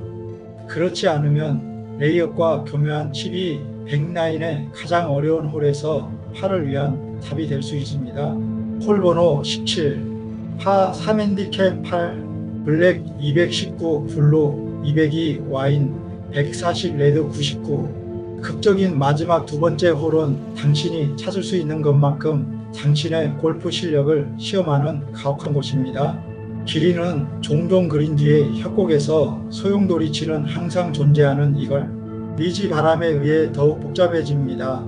[SPEAKER 1] 그렇지 않으면 레이업과 교묘한 칩이 백라인의 가장 어려운 홀에서 파를 위한 답이 될 수 있습니다. 홀번호 17, 파 3핸디캡 8, 블랙 219, 블루 202, 와인 140, 레드 99. 극적인 마지막 두 번째 홀은 당신이 찾을 수 있는 것만큼 당신의 골프 실력을 시험하는 가혹한 곳입니다. 길이는 종종 그린 뒤에 협곡에서 소용돌이치는 항상 존재하는 이걸 리지 바람에 의해 더욱 복잡해집니다.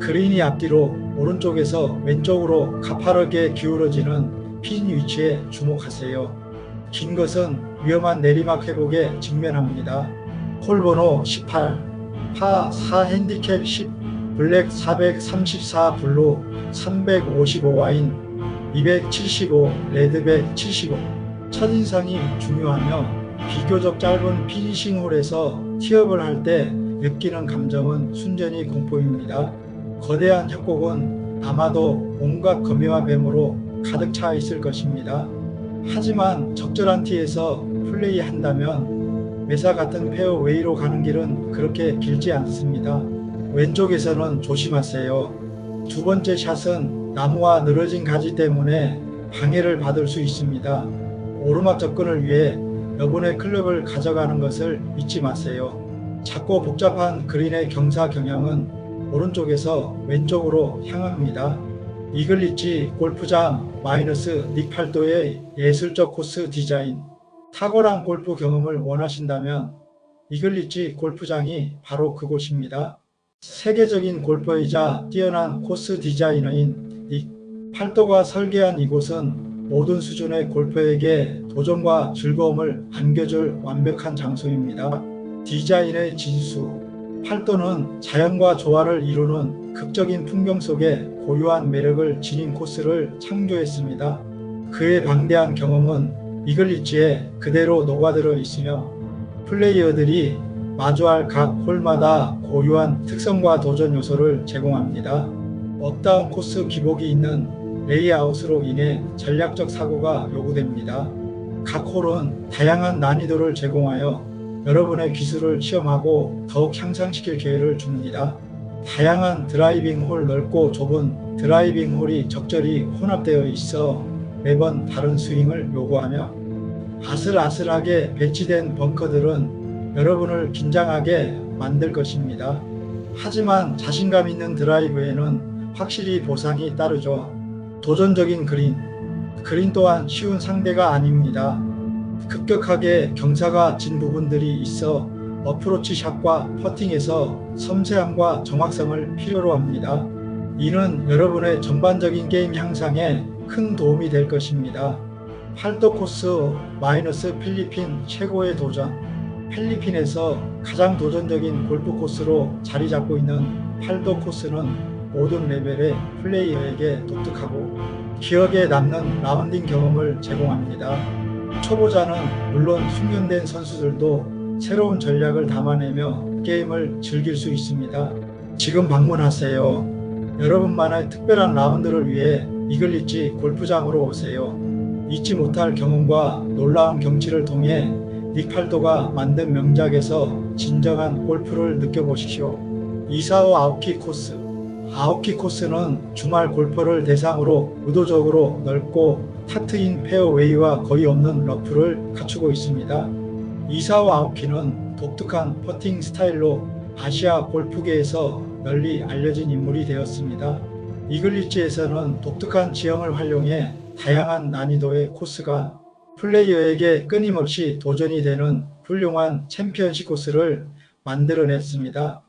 [SPEAKER 1] 그린이 앞뒤로 오른쪽에서 왼쪽으로 가파르게 기울어지는 핀 위치에 주목하세요. 긴 것은 위험한 내리막 회복에 직면합니다. 홀번호 18, 파 4핸디캡 10, 블랙 434, 블루 355, 와인 275, 레드 175. 첫인상이 중요하며 비교적 짧은 피니싱 홀에서 티업을 할 때 느끼는 감정은 순전히 공포입니다. 거대한 협곡은 아마도 온갖 검해와 뱀으로 가득 차 있을 것입니다. 하지만 적절한 티에서 플레이한다면 메사 같은 페어웨이로 가는 길은 그렇게 길지 않습니다. 왼쪽에서는 조심하세요. 두 번째 샷은 나무와 늘어진 가지 때문에 방해를 받을 수 있습니다. 오르막 접근을 위해 여분의 클럽을 가져가는 것을 잊지 마세요. 작고 복잡한 그린의 경사 경향은 오른쪽에서 왼쪽으로 향합니다. 이글리치 골프장 마이너스 닉팔도의 예술적 코스 디자인. 탁월한 골프 경험을 원하신다면 이글리치 골프장이 바로 그곳입니다. 세계적인 골퍼이자 뛰어난 코스 디자이너인 닉 팔도가 설계한 이곳은 모든 수준의 골퍼에게 도전과 즐거움을 안겨줄 완벽한 장소입니다. 디자인의 진수. 팔도는 자연과 조화를 이루는 극적인 풍경 속에 고유한 매력을 지닌 코스를 창조했습니다. 그의 방대한 경험은 이글리치에 그대로 녹아들어 있으며 플레이어들이 마주할 각 홀마다 고유한 특성과 도전 요소를 제공합니다. 업다운 코스 기복이 있는 레이아웃으로 인해 전략적 사고가 요구됩니다. 각 홀은 다양한 난이도를 제공하여 여러분의 기술을 시험하고 더욱 향상시킬 기회를 줍니다. 다양한 드라이빙 홀, 넓고 좁은 드라이빙 홀이 적절히 혼합되어 있어 매번 다른 스윙을 요구하며 아슬아슬하게 배치된 벙커들은 여러분을 긴장하게 만들 것입니다. 하지만 자신감 있는 드라이브에는 확실히 보상이 따르죠. 도전적인 그린 또한 쉬운 상대가 아닙니다. 급격하게 경사가 진 부분들이 있어 어프로치 샷과 퍼팅에서 섬세함과 정확성을 필요로 합니다. 이는 여러분의 전반적인 게임 향상에 큰 도움이 될 것입니다. 팔도 코스 마이너스 필리핀 최고의 도전. 필리핀에서 가장 도전적인 골프 코스로 자리 잡고 있는 팔도 코스는 모든 레벨의 플레이어에게 독특하고 기억에 남는 라운딩 경험을 제공합니다. 초보자는 물론 숙련된 선수들도 새로운 전략을 담아내며 게임을 즐길 수 있습니다. 지금 방문하세요. 여러분만의 특별한 라운드를 위해 이글리치 골프장으로 오세요. 잊지 못할 경험과 놀라운 경치를 통해 닉 팔도가 만든 명작에서 진정한 골프를 느껴보십시오. 이사오 아오키 코스. 아오키 코스는 주말 골퍼를 대상으로 의도적으로 넓고 탁 트인 페어웨이와 거의 없는 러프를 갖추고 있습니다. 이사오 아오키는 독특한 퍼팅 스타일로 아시아 골프계에서 널리 알려진 인물이 되었습니다. 이글리치에서는 독특한 지형을 활용해 다양한 난이도의 코스가 플레이어에게 끊임없이 도전이 되는 훌륭한 챔피언십 코스를 만들어냈습니다.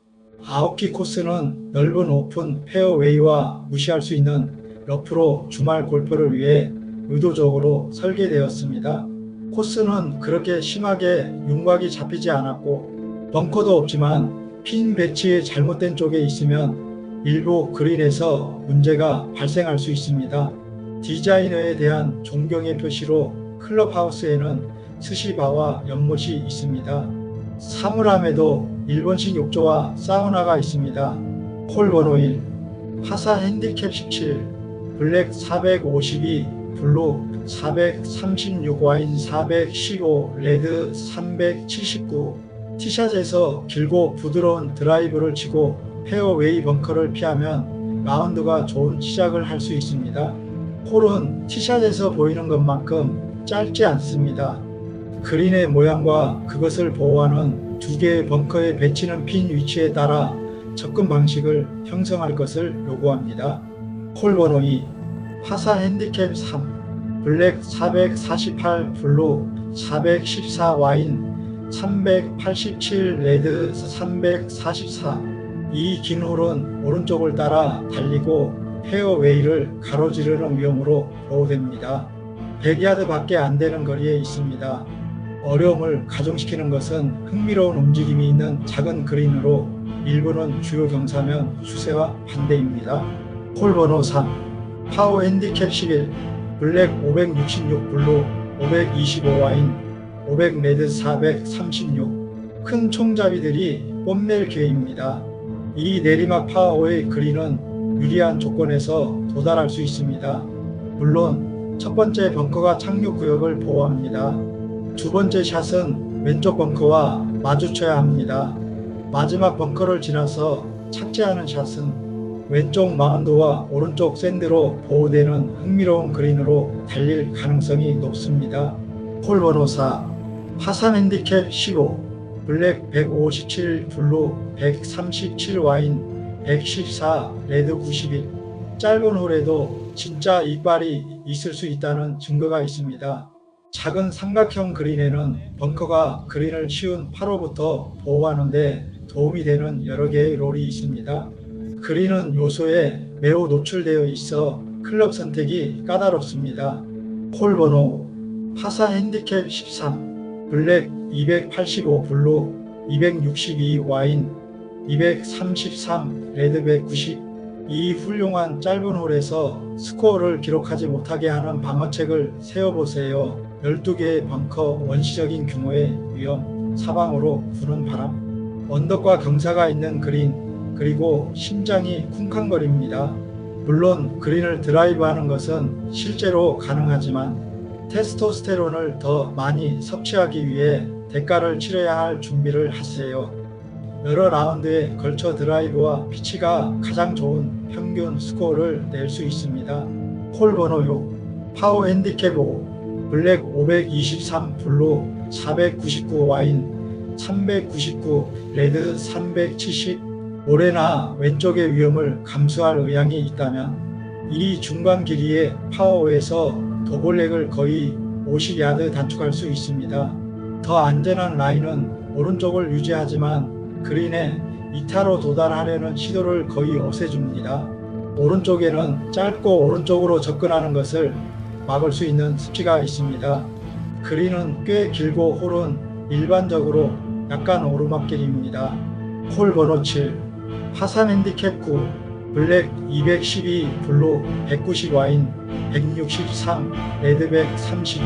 [SPEAKER 1] 아오키 코스는 넓은 오픈 페어웨이와 무시할 수 있는 러프로 주말 골퍼를 위해 의도적으로 설계되었습니다. 코스는 그렇게 심하게 윤곽이 잡히지 않았고 벙커도 없지만 핀 배치의 잘못된 쪽에 있으면 일부 그린에서 문제가 발생할 수 있습니다. 디자이너에 대한 존경의 표시로 클럽하우스에는 스시바와 연못이 있습니다. 사물함에도 일본식 욕조와 사우나가 있습니다. 홀 번호 1 파사 핸디캡 17 블랙 452 블루 436 와인 415 레드 379 티샷에서 길고 부드러운 드라이브를 치고 페어웨이 벙커를 피하면 라운드가 좋은 시작을 할 수 있습니다. 홀은 티샷에서 보이는 것만큼 짧지 않습니다. 그린의 모양과 그것을 보호하는 두 개의 벙커에 배치는 핀 위치에 따라 접근 방식을 형성할 것을 요구합니다. 홀 번호 2 파사 핸디캡 3 블랙 448 블루 414 와인 387 레드 344 이 긴 홀은 오른쪽을 따라 달리고 페어웨이를 가로지르는 위험으로 보호됩니다. 100야드 밖에 안 되는 거리에 있습니다. 어려움을 가중시키는 것은 흥미로운 움직임이 있는 작은 그린으로 일부는 주요 경사면 추세와 반대입니다. 홀 번호 3 파워 핸디캡 11 블랙 566 블루 525 와인 500 레드 436 큰 총잡이들이 뽐낼 기회입니다. 이 내리막 파워의 그린은 유리한 조건에서 도달할 수 있습니다. 물론 첫 번째 벙커가 착륙 구역을 보호합니다. 두 번째 샷은 왼쪽 벙커와 마주쳐야 합니다. 마지막 벙커를 지나서 착지하는 샷은 왼쪽 마운드와 오른쪽 샌드로 보호되는 흥미로운 그린으로 달릴 가능성이 높습니다. 홀 번호 4, 파산 핸디캡 15, 블랙 157, 블루 137 와인 114, 레드 91. 짧은 홀에도 진짜 이빨이 있을 수 있다는 증거가 있습니다. 작은 삼각형 그린에는 벙커가 그린을 쉬운 8호부터 보호하는 데 도움이 되는 여러 개의 롤이 있습니다. 그린은 요소에 매우 노출되어 있어 클럽 선택이 까다롭습니다. 홀 번호 파사 핸디캡 13, 블랙 285, 블루 262, 와인 233, 레드 190. 이 훌륭한 짧은 홀에서 스코어를 기록하지 못하게 하는 방어책을 세워보세요. 12개의 벙커, 원시적인 규모의 위험, 사방으로 부는 바람, 언덕과 경사가 있는 그린, 그리고 심장이 쿵쾅거립니다. 물론 그린을 드라이브하는 것은 실제로 가능하지만 테스토스테론을 더 많이 섭취하기 위해 대가를 치러야 할 준비를 하세요. 여러 라운드에 걸쳐 드라이브와 피치가 가장 좋은 평균 스코어를 낼 수 있습니다. 홀 번호 6, 파워 핸디캡 5, 블랙 523, 블루 499, 와인 399, 레드 370. 올해나 왼쪽의 위험을 감수할 의향이 있다면 이 중간 길이의 파워에서 도볼렉을 거의 50야드 단축할 수 있습니다. 더 안전한 라인은 오른쪽을 유지하지만 그린에 이타로 도달하려는 시도를 거의 없애줍니다. 오른쪽에는 짧고 오른쪽으로 접근하는 것을 막을 수 있는 습지가 있습니다. 그린은 꽤 길고 홀은 일반적으로 약간 오르막길입니다. 홀 번호 7, 파산 핸디캡 9, 블랙 212, 블루 190, 와인 163, 레드 132.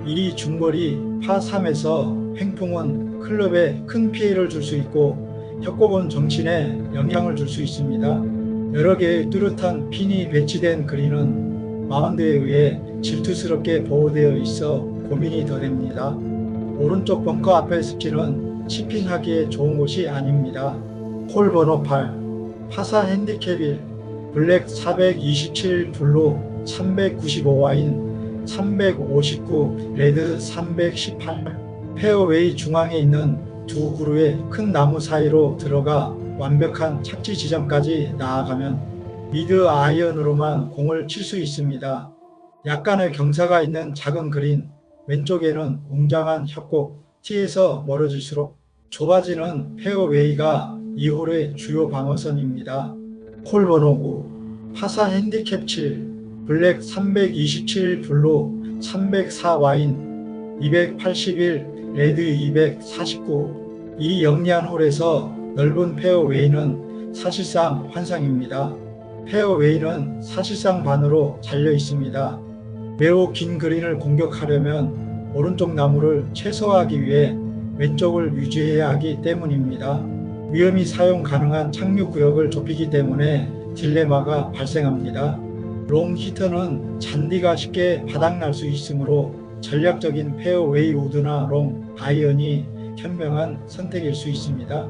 [SPEAKER 1] 이 중거리 파3에서 횡풍은 클럽에 큰 피해를 줄 수 있고 협곡은 정신에 영향을 줄 수 있습니다. 여러 개의 뚜렷한 핀이 배치된 그린은 마운드에 의해 질투스럽게 보호되어 있어 고민이 더 됩니다. 오른쪽 벙커 앞의 습지는 치핑하기에 좋은 곳이 아닙니다. 홀 번호 8, 파사 핸디캡 1, 블랙 427, 블루 395, 와인 359, 레드 318. 페어웨이 중앙에 있는 두 그루의 큰 나무 사이로 들어가 완벽한 착지 지점까지 나아가면 미드 아이언으로만 공을 칠 수 있습니다. 약간의 경사가 있는 작은 그린, 왼쪽에는 웅장한 협곡, 티에서 멀어질수록 좁아지는 페어웨이가 이 홀의 주요 방어선입니다. 홀 번호 9, 파사 핸디캡 7, 블랙 327, 블루 304, 와인 281, 레드 249. 이 영리한 홀에서 넓은 페어웨이는 사실상 환상입니다. 페어웨이는 사실상 반으로 잘려 있습니다. 매우 긴 그린을 공격하려면 오른쪽 나무를 최소화하기 위해 왼쪽을 유지해야 하기 때문입니다. 위험히 사용 가능한 착륙 구역을 좁히기 때문에 딜레마가 발생합니다. 롱 히터는 잔디가 쉽게 바닥날 수 있으므로 전략적인 페어웨이 우드나 롱 아이언이 현명한 선택일 수 있습니다.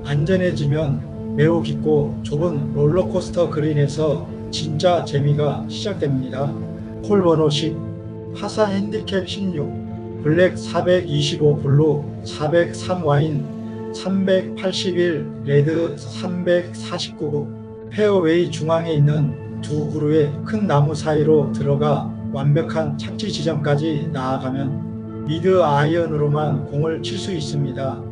[SPEAKER 1] 안전해지면 매우 깊고 좁은 롤러코스터 그린에서 진짜 재미가 시작됩니다. 홀 번호 10, 파사 핸디캡 16, 블랙 425, 블루 403, 와인 381, 레드 349. 페어웨이 중앙에 있는 두 그루의 큰 나무 사이로 들어가 완벽한 착지 지점까지 나아가면 미드 아이언으로만 공을 칠 수 있습니다.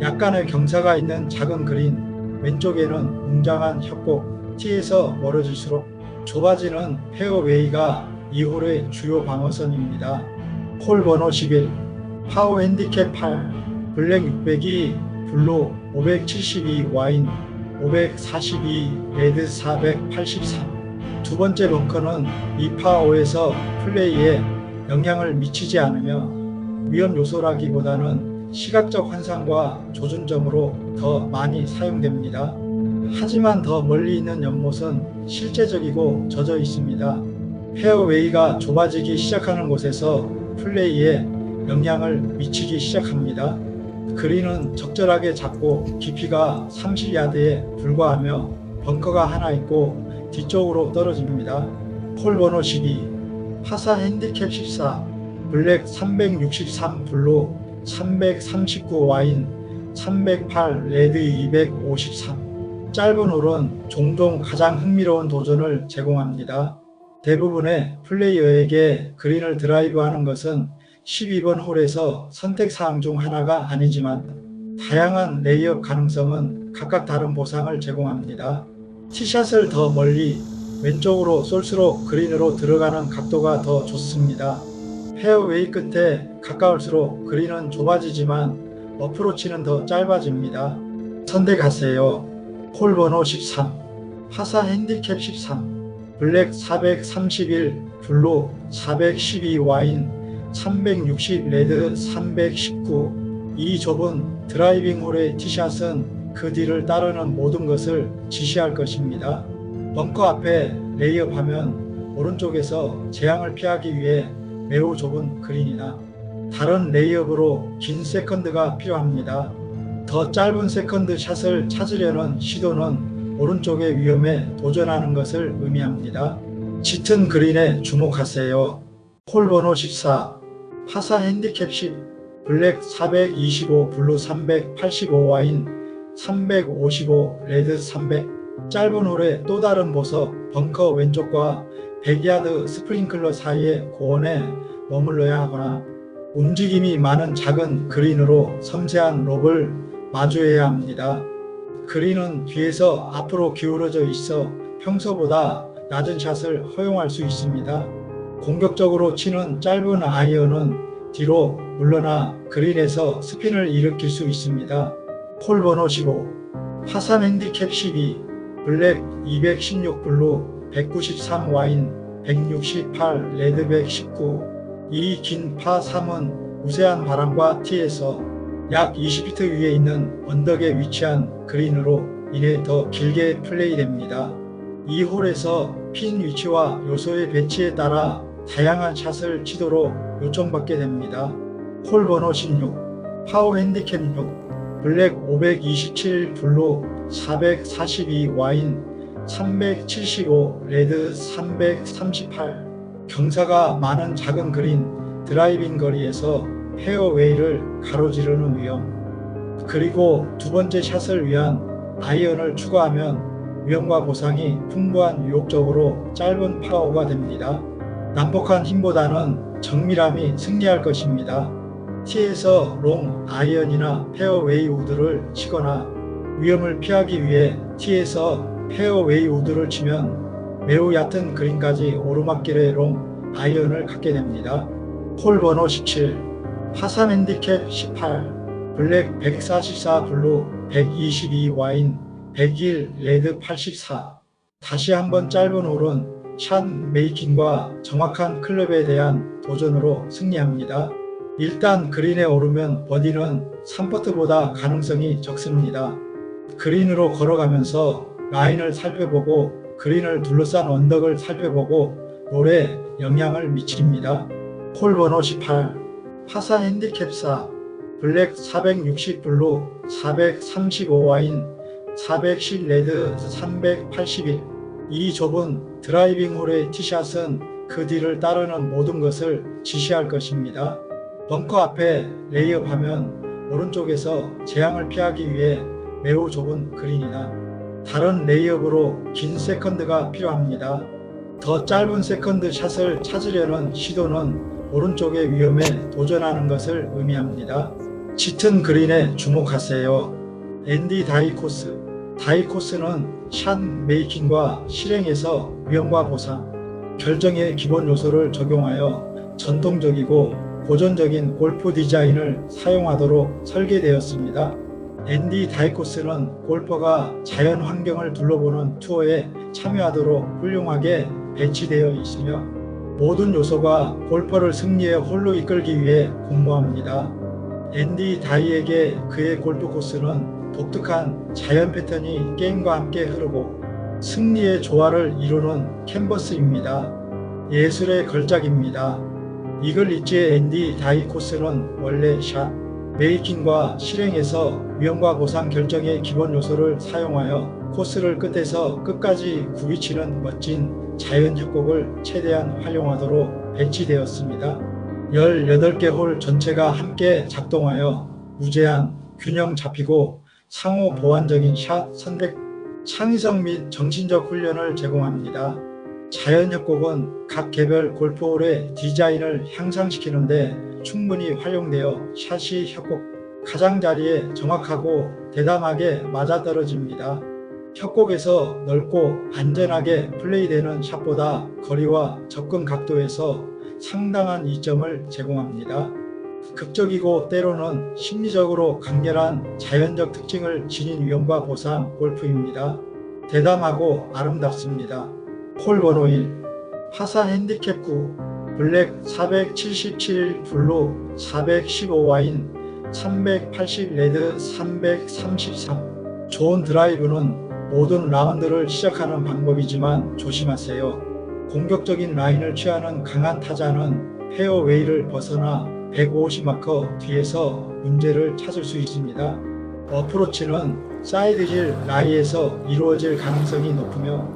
[SPEAKER 1] 약간의 경사가 있는 작은 그린, 왼쪽에는 웅장한 협곡, 티에서 멀어질수록 좁아지는 페어웨이가 이 홀의 주요 방어선입니다. 홀 번호 11, 파워 핸디캡 8, 블랙 602, 블루 572, 와인 542, 레드 483. 두 번째 벙커는 2파5에서 플레이에 영향을 미치지 않으며 위험 요소라기보다는 시각적 환상과 조준점으로 더 많이 사용됩니다. 하지만 더 멀리 있는 연못은 실제적이고 젖어 있습니다. 페어웨이가 좁아지기 시작하는 곳에서 플레이에 영향을 미치기 시작합니다. 그린은 적절하게 잡고 깊이가 30야드에 불과하며 벙커가 하나 있고 뒤쪽으로 떨어집니다. 홀 번호 12, 파사 핸디캡 14, 블랙 363 블루 339 와인 308 레드 253. 짧은 홀은 종종 가장 흥미로운 도전을 제공합니다. 대부분의 플레이어에게 그린을 드라이브하는 것은 12번 홀에서 선택사항 중 하나가 아니지만 다양한 레이업 가능성은 각각 다른 보상을 제공합니다. 티샷을 더 멀리 왼쪽으로 쏠수록 그린으로 들어가는 각도가 더 좋습니다. 페어웨이 끝에 가까울수록 그린은 좁아지지만 어프로치는 더 짧아집니다. 선택하세요. 홀 번호 13, 파사 핸디캡 13, 블랙 431, 블루 412 와인 360 레드 319. 이 좁은 드라이빙 홀의 티샷은 그 뒤를 따르는 모든 것을 지시할 것입니다. 벙커 앞에 레이업하면 오른쪽에서 재앙을 피하기 위해 매우 좁은 그린이나 다른 레이업으로 긴 세컨드가 필요합니다. 더 짧은 세컨드 샷을 찾으려는 시도는 오른쪽의 위험에 도전하는 것을 의미합니다. 짙은 그린에 주목하세요. 홀 번호 14, 파사 핸디캡 10, 블랙 425, 블루 385 와인 355 레드 300. 짧은 홀의 또 다른 보석, 벙커 왼쪽과 100야드 스프링클러 사이의 고원에 머물러야 하거나 움직임이 많은 작은 그린으로 섬세한 롭을 마주해야 합니다. 그린은 뒤에서 앞으로 기울어져 있어 평소보다 낮은 샷을 허용할 수 있습니다. 공격적으로 치는 짧은 아이언은 뒤로 물러나 그린에서 스핀을 일으킬 수 있습니다. 홀 번호 15, 파사 핸디캡 12, 블랙 216 블루 193 와인 168 레드 119. 이 긴 파 3은 우세한 바람과 티에서 약 20피트 위에 있는 언덕에 위치한 그린으로 인해 더 길게 플레이됩니다. 이 홀에서 핀 위치와 요소의 배치에 따라 다양한 샷을 치도록 요청받게 됩니다. 홀 번호 16, 파워 핸디캡 6, 블랙 527 블루 442 와인 375 레드 338. 경사가 많은 작은 그린 드라이빙 거리에서 페어웨이를 가로지르는 위험, 그리고 두 번째 샷을 위한 아이언을 추가하면 위험과 보상이 풍부한 유혹적으로 짧은 파워가 됩니다. 난폭한 힘보다는 정밀함이 승리할 것입니다. 티에서 롱 아이언이나 페어웨이 우드를 치거나 위험을 피하기 위해 티에서 페어웨이 우드를 치면 매우 얕은 그린까지 오르막길의 롱 아이언을 갖게 됩니다. 홀 번호 17, 파사 핸디캡 18, 블랙 144 블루 122 와인 101 레드 84. 다시 한번 짧은 홀은 샷 메이킹과 정확한 클럽에 대한 도전으로 승리합니다. 일단 그린에 오르면 버디는 3퍼트보다 가능성이 적습니다. 그린으로 걸어가면서 라인을 살펴보고 그린을 둘러싼 언덕을 살펴보고 롤에 영향을 미칩니다. 홀 번호 18, 파사 핸디캡 4, 블랙 460 블루 435 와인 410 레드 381. 이 좁은 드라이빙 홀의 티샷은 그 뒤를 따르는 모든 것을 지시할 것입니다. 벙커 앞에 레이업하면 오른쪽에서 재앙을 피하기 위해 매우 좁은 그린이나 다른 레이업으로 긴 세컨드가 필요합니다. 더 짧은 세컨드 샷을 찾으려는 시도는 오른쪽의 위험에 도전하는 것을 의미합니다. 짙은 그린에 주목하세요. 앤디 다이코스. 다이코스는 샷 메이킹과 실행에서 위험과 보상, 결정의 기본 요소를 적용하여 전통적이고 고전적인 골프 디자인을 사용하도록 설계되었습니다. 앤디 다이코스는 골퍼가 자연 환경을 둘러보는 투어에 참여하도록 훌륭하게 배치되어 있으며 모든 요소가 골퍼를 승리의 홀로 이끌기 위해 공모합니다. 앤디 다이에게 그의 골프 코스는 독특한 자연 패턴이 게임과 함께 흐르고 승리의 조화를 이루는 캔버스입니다. 예술의 걸작입니다. 이글 리치의 앤디 다이 코스는 원래 샷, 메이킹과 실행에서 위험과 보상 결정의 기본 요소를 사용하여 코스를 끝에서 끝까지 굽이치는 멋진 자연 협곡을 최대한 활용하도록 배치되었습니다. 18개 홀 전체가 함께 작동하여 무제한, 균형 잡히고 상호 보완적인 샷 선택, 창의성 및 정신적 훈련을 제공합니다. 자연협곡은 각 개별 골프홀의 디자인을 향상시키는데 충분히 활용되어 샷이 협곡 가장자리에 정확하고 대담하게 맞아떨어집니다. 협곡에서 넓고 안전하게 플레이되는 샷보다 거리와 접근 각도에서 상당한 이점을 제공합니다. 극적이고 때로는 심리적으로 강렬한 자연적 특징을 지닌 위험과 보상 골프입니다. 대담하고 아름답습니다. 홀 번호 1 파사 핸디캡 9 블랙 477 블루 415 와인 380 레드 333 좋은 드라이브는 모든 라운드를 시작하는 방법이지만 조심하세요. 공격적인 라인을 취하는 강한 타자는 페어웨이를 벗어나 150마커 뒤에서 문제를 찾을 수 있습니다. 어프로치는 사이드힐 라이에서 이루어질 가능성이 높으며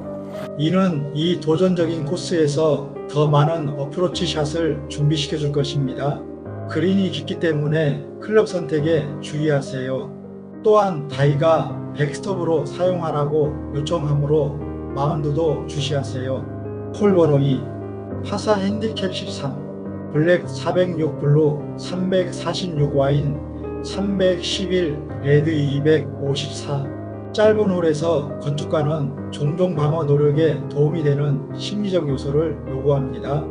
[SPEAKER 1] 이는 이 도전적인 코스에서 더 많은 어프로치 샷을 준비시켜 줄 것입니다. 그린이 깊기 때문에 클럽 선택에 주의하세요. 또한 다이가 백스톱으로 사용하라고 요청하므로 마운드도 주시하세요. 홀 번호 2 파사 핸디캡 13 블랙 406 블루 346 와인 311 레드 254 짧은 홀에서 건축가는 종종 방어 노력에 도움이 되는 심리적 요소를 요구합니다.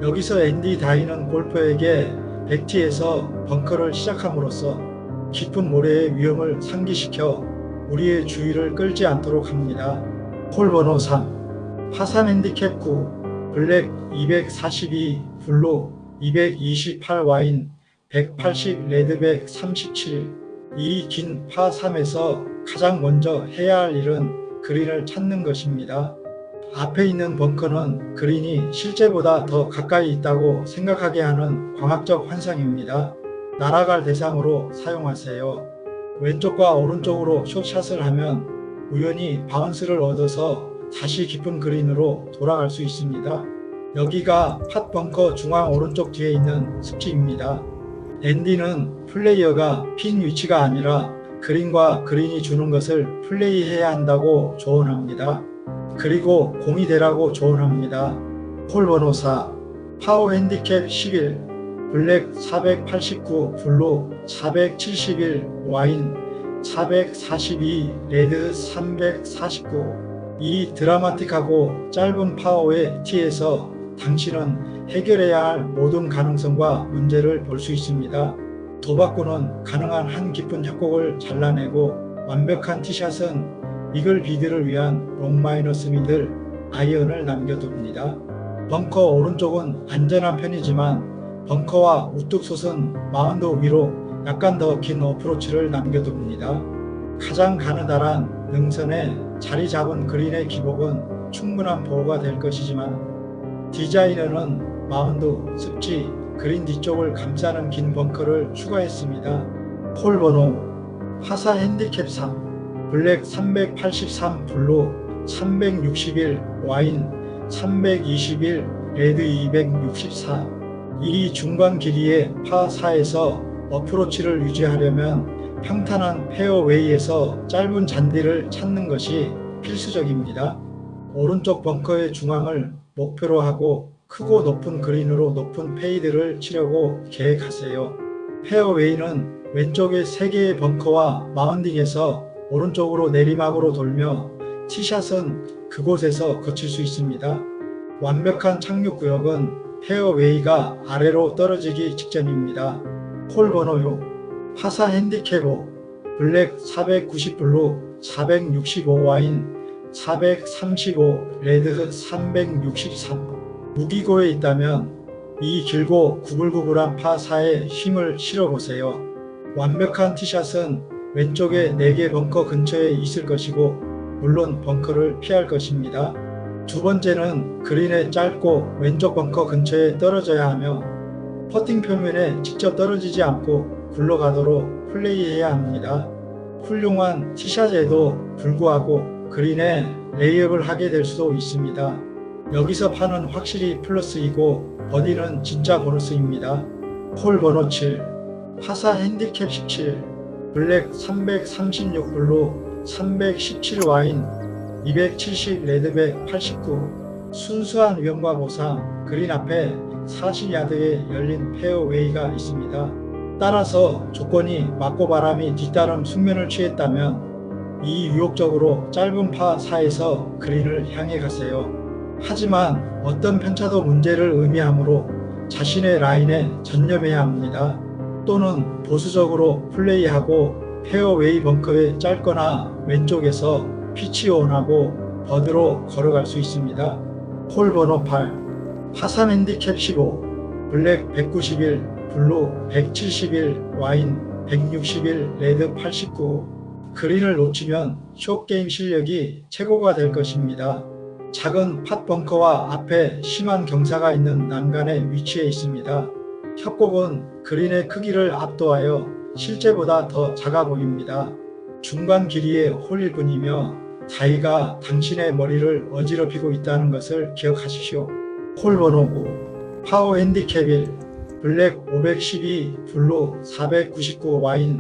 [SPEAKER 1] 여기서 앤디 다이는 골퍼에게 백티에서 벙커를 시작함으로써 깊은 모래의 위험을 상기시켜 우리의 주의를 끌지 않도록 합니다. 홀 번호 3 파산 핸디캡 9 블랙 242 블루 228 와인 180 레드백 37 이 긴 파 3에서 가장 먼저 해야 할 일은 그린을 찾는 것입니다. 앞에 있는 벙커는 그린이 실제보다 더 가까이 있다고 생각하게 하는 광학적 환상입니다. 날아갈 대상으로 사용하세요. 왼쪽과 오른쪽으로 숏샷을 하면 우연히 바운스를 얻어서 다시 깊은 그린으로 돌아갈 수 있습니다. 여기가 팟 벙커 중앙 오른쪽 뒤에 있는 습지입니다. 앤디는 플레이어가 핀 위치가 아니라 그린과 그린이 주는 것을 플레이해야 한다고 조언합니다. 그리고 공이 되라고 조언합니다. 홀 번호 4 파워 핸디캡 11 블랙 489 블루 471 와인 442 레드 349 이 드라마틱하고 짧은 파워의 티에서 당신은 해결해야 할 모든 가능성과 문제를 볼 수 있습니다. 도박꾼은 가능한 한 깊은 협곡을 잘라내고 완벽한 티샷은 이글 비드를 위한 롱 마이너스 미들 아이언을 남겨둡니다. 벙커 오른쪽은 안전한 편이지만 벙커와 우뚝 솟은 마운드 위로 약간 더 긴 어프로치를 남겨둡니다. 가장 가느다란 능선에 자리 잡은 그린의 기복은 충분한 보호가 될 것이지만 디자이너는 마운드, 습지, 그린 뒤쪽을 감싸는 긴 벙커를 추가했습니다. 홀 번호 파사 핸디캡 3 블랙 383 블루 361 와인 321 레드 264 이 중간 길이의 파 4에서 어프로치를 유지하려면 평탄한 페어웨이에서 짧은 잔디를 찾는 것이 필수적입니다. 오른쪽 벙커의 중앙을 목표로 하고 크고 높은 그린으로 높은 페이드를 치려고 계획하세요. 페어웨이는 왼쪽의 3개의 벙커와 마운딩에서 오른쪽으로 내리막으로 돌며 티샷은 그곳에서 거칠 수 있습니다. 완벽한 착륙 구역은 페어웨이가 아래로 떨어지기 직전입니다. 홀 번호 6 파사 핸디캡 5 블랙 490 블루 465 와인 435 레드 363 무기고에 있다면 이 길고 구불구불한 파4에 힘을 실어보세요. 완벽한 티샷은 왼쪽에 4개 벙커 근처에 있을 것이고 물론 벙커를 피할 것입니다. 두 번째는 그린의 짧고 왼쪽 벙커 근처에 떨어져야 하며 퍼팅 표면에 직접 떨어지지 않고 굴러가도록 플레이해야 합니다. 훌륭한 티샷에도 불구하고 그린에 레이업을 하게 될 수도 있습니다. 여기서 파는 확실히 플러스이고 버디는 진짜 보너스입니다. 홀 번호 7, 파사 핸디캡 17, 블랙 336 블루 317 와인 270 레드백 89. 순수한 위험과 보상, 그린 앞에 40야드에 열린 페어웨이가 있습니다. 따라서 조건이 맞고 바람이 뒤따른 숙면을 취했다면 이 유혹적으로 짧은 파 4에서 그린을 향해 가세요. 하지만 어떤 편차도 문제를 의미하므로 자신의 라인에 전념해야 합니다. 또는 보수적으로 플레이하고 페어웨이 벙커에 짧거나 왼쪽에서 피치온하고 버드로 걸어갈 수 있습니다. 홀 번호 8, 파산 핸디캡 15, 블랙 191, 블루 171, 와인 161, 레드 89. 그린을 놓치면 숏게임 실력이 최고가 될 것입니다. 작은 팟 벙커와 앞에 심한 경사가 있는 난간에 위치해 있습니다. 협곡은 그린의 크기를 압도하여 실제보다 더 작아 보입니다. 중간 길이의 홀일 뿐이며 자기가 당신의 머리를 어지럽히고 있다는 것을 기억하십시오. 홀 번호 5, 파워 핸디캡 1, 블랙 512, 블루 499, 와인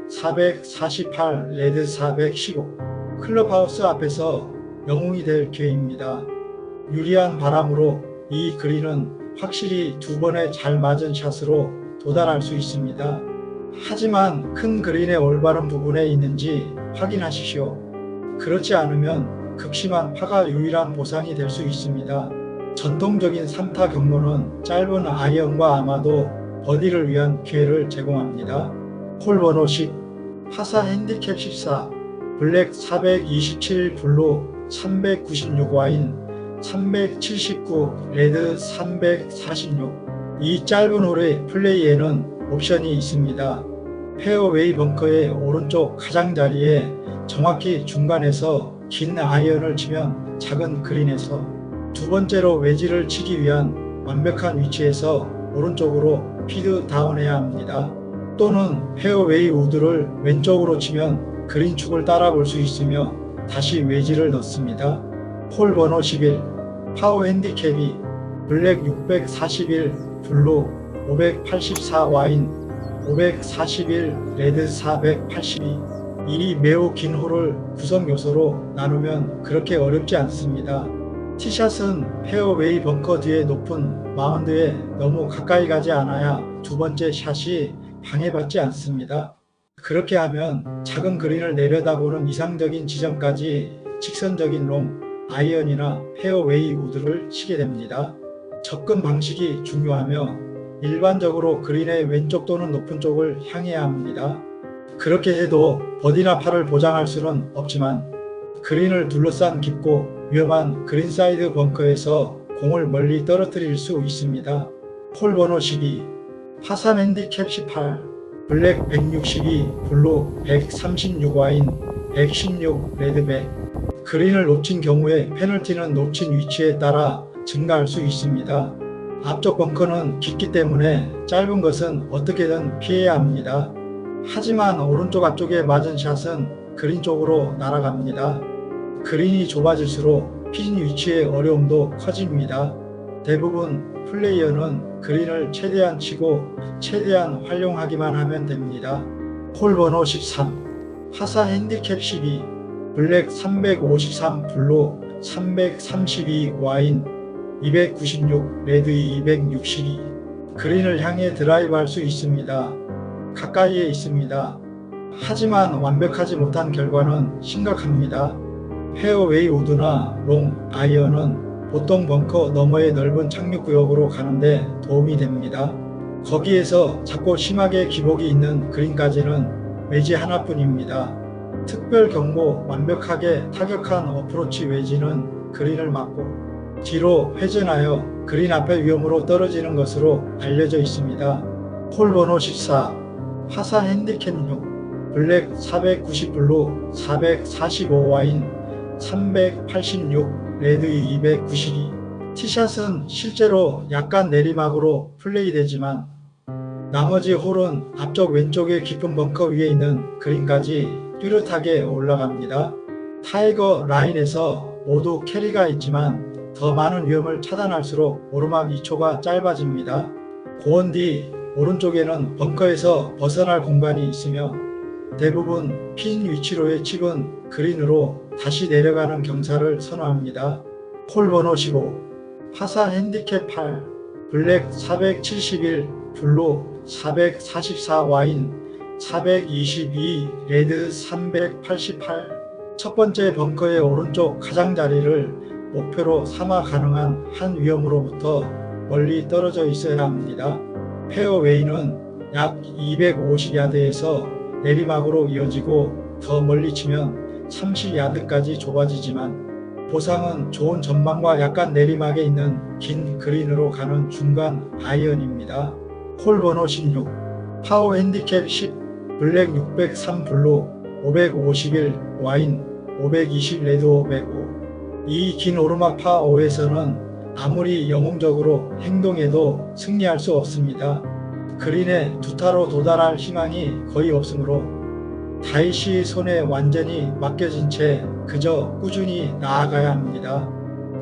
[SPEAKER 1] 448, 레드 415. 클럽하우스 앞에서 영웅이 될 기회입니다. 유리한 바람으로 이 그린은 확실히 두 번의 잘 맞은 샷으로 도달할 수 있습니다. 하지만 큰 그린의 올바른 부분에 있는지 확인하십시오. 그렇지 않으면 극심한 파가 유일한 보상이 될 수 있습니다. 전통적인 3타 경로는 짧은 아이언과 아마도 버디를 위한 기회를 제공합니다. 홀 번호 10, 파사 핸디캡 14, 블랙 427, 블루 396, 와인 379, 레드 346. 이 짧은 홀의 플레이에는 옵션이 있습니다. 페어웨이 벙커의 오른쪽 가장자리에 정확히 중간에서 긴 아이언을 치면 작은 그린에서, 두 번째로 웨지를 치기 위한 완벽한 위치에서 오른쪽으로 피드 다운해야 합니다. 또는 페어웨이 우드를 왼쪽으로 치면 그린축을 따라 볼 수 있으며 다시 웨지를 넣습니다. 홀 번호 11, 파워 핸디캡이 블랙 641, 블루 584, 와인 541, 레드 482. 이 매우 긴 홀을 구성 요소로 나누면 그렇게 어렵지 않습니다. 티샷은 페어웨이 벙커 뒤에 높은 마운드에 너무 가까이 가지 않아야 두 번째 샷이 방해받지 않습니다. 그렇게 하면 작은 그린을 내려다보는 이상적인 지점까지 직선적인 롱, 아이언이나 페어웨이 우드를 치게 됩니다. 접근 방식이 중요하며 일반적으로 그린의 왼쪽 또는 높은 쪽을 향해야 합니다. 그렇게 해도 버디나 파를 보장할 수는 없지만 그린을 둘러싼 깊고 위험한 그린사이드 벙커에서 공을 멀리 떨어뜨릴 수 있습니다. 홀 번호 12, 파산 핸디캡 18, 블랙 162, 블루 136, 와인 116, 레드백. 그린을 놓친 경우에 페널티는 놓친 위치에 따라 증가할 수 있습니다. 앞쪽 벙커는 깊기 때문에 짧은 것은 어떻게든 피해야 합니다. 하지만 오른쪽 앞쪽에 맞은 샷은 그린 쪽으로 날아갑니다. 그린이 좁아질수록 핀 위치의 어려움도 커집니다. 대부분 플레이어는 그린을 최대한 치고 최대한 활용하기만 하면 됩니다. 홀 번호 13, 파사 핸디캡 12, 블랙 353, 블루 332, 와인 296, 레드 262. 그린을 향해 드라이브 할 수 있습니다. 가까이에 있습니다. 하지만 완벽하지 못한 결과는 심각합니다. 페어웨이 우드나 롱, 아이언은 보통 벙커 너머의 넓은 착륙구역으로 가는데 도움이 됩니다. 거기에서 작고 심하게 기복이 있는 그린까지는 웨지 하나뿐입니다. 특별 경고, 완벽하게 타격한 어프로치 웨지는 그린을 막고 뒤로 회전하여 그린 앞의 위험으로 떨어지는 것으로 알려져 있습니다. 홀 번호 14, 파사 핸디캡 6, 블랙 490, 블루 445, 와인 386, 레드 292. 티샷은 실제로 약간 내리막으로 플레이되지만 나머지 홀은 앞쪽 왼쪽에 깊은 벙커 위에 있는 그린까지 뚜렷하게 올라갑니다. 타이거 라인에서 모두 캐리가 있지만 더 많은 위험을 차단할수록 오르막 2초가 짧아집니다. 고온 뒤 오른쪽에는 벙커에서 벗어날 공간이 있으며 대부분 핀 위치로의 칩은 그린으로 다시 내려가는 경사를 선호합니다. 홀 번호 15 파사 핸디캡 8 블랙 471 블루 444 와인 422 레드 388 첫 번째 벙커의 오른쪽 가장자리를 목표로 삼아 가능한 한 위험으로부터 멀리 떨어져 있어야 합니다. 페어웨이는 약 250야드에서 내리막으로 이어지고 더 멀리 치면 30야드까지 좁아지지만 보상은 좋은 전망과 약간 내리막에 있는 긴 그린으로 가는 중간 아이언입니다. 홀 번호 16 파워 핸디캡 10 블랙 603 블루 551 와인 520 레드 505 이 긴 오르막 파5에서는 아무리 영웅적으로 행동해도 승리할 수 없습니다. 그린에 두 타로 도달할 희망이 거의 없으므로 다이시 손에 완전히 맡겨진 채 그저 꾸준히 나아가야 합니다.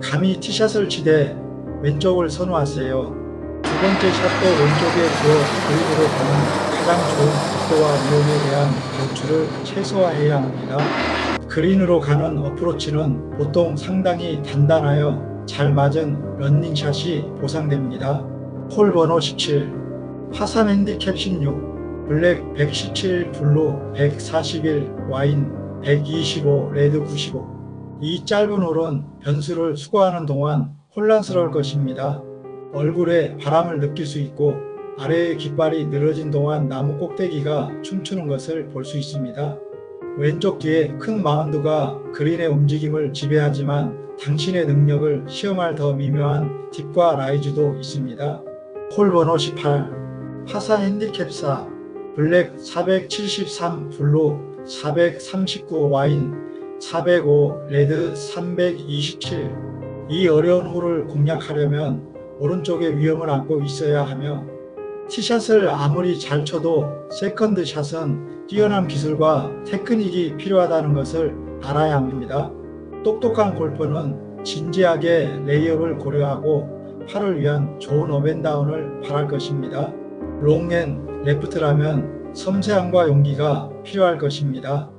[SPEAKER 1] 감히 티샷을 치되 왼쪽을 선호하세요. 두 번째 샷도 왼쪽에 두어 그린으로 가는 가장 좋은 각도와 위험에 대한 노출을 최소화해야 합니다. 그린으로 가는 어프로치는 보통 상당히 단단하여 잘 맞은 런닝샷이 보상됩니다. 홀 번호 17 파산 핸디캡 16 블랙 117 블루 141 와인 125 레드 95 이 짧은 홀은 변수를 수거하는 동안 혼란스러울 것입니다. 얼굴에 바람을 느낄 수 있고 아래의 깃발이 늘어진 동안 나무 꼭대기가 춤추는 것을 볼 수 있습니다. 왼쪽 뒤에 큰 마운드가 그린의 움직임을 지배하지만 당신의 능력을 시험할 더 미묘한 딥과 라이즈도 있습니다. 홀 번호 18 파사 핸디캡 4 블랙 473 블루 439 와인 405 레드 327 이 어려운 홀을 공략하려면 오른쪽에 위험을 안고 있어야 하며 티샷을 아무리 잘 쳐도 세컨드 샷은 뛰어난 기술과 테크닉이 필요하다는 것을 알아야 합니다. 똑똑한 골퍼는 진지하게 레이업을 고려하고 팔을 위한 좋은 업앤다운을 바랄 것입니다. 롱앤 레프트라면 섬세함과 용기가 필요할 것입니다.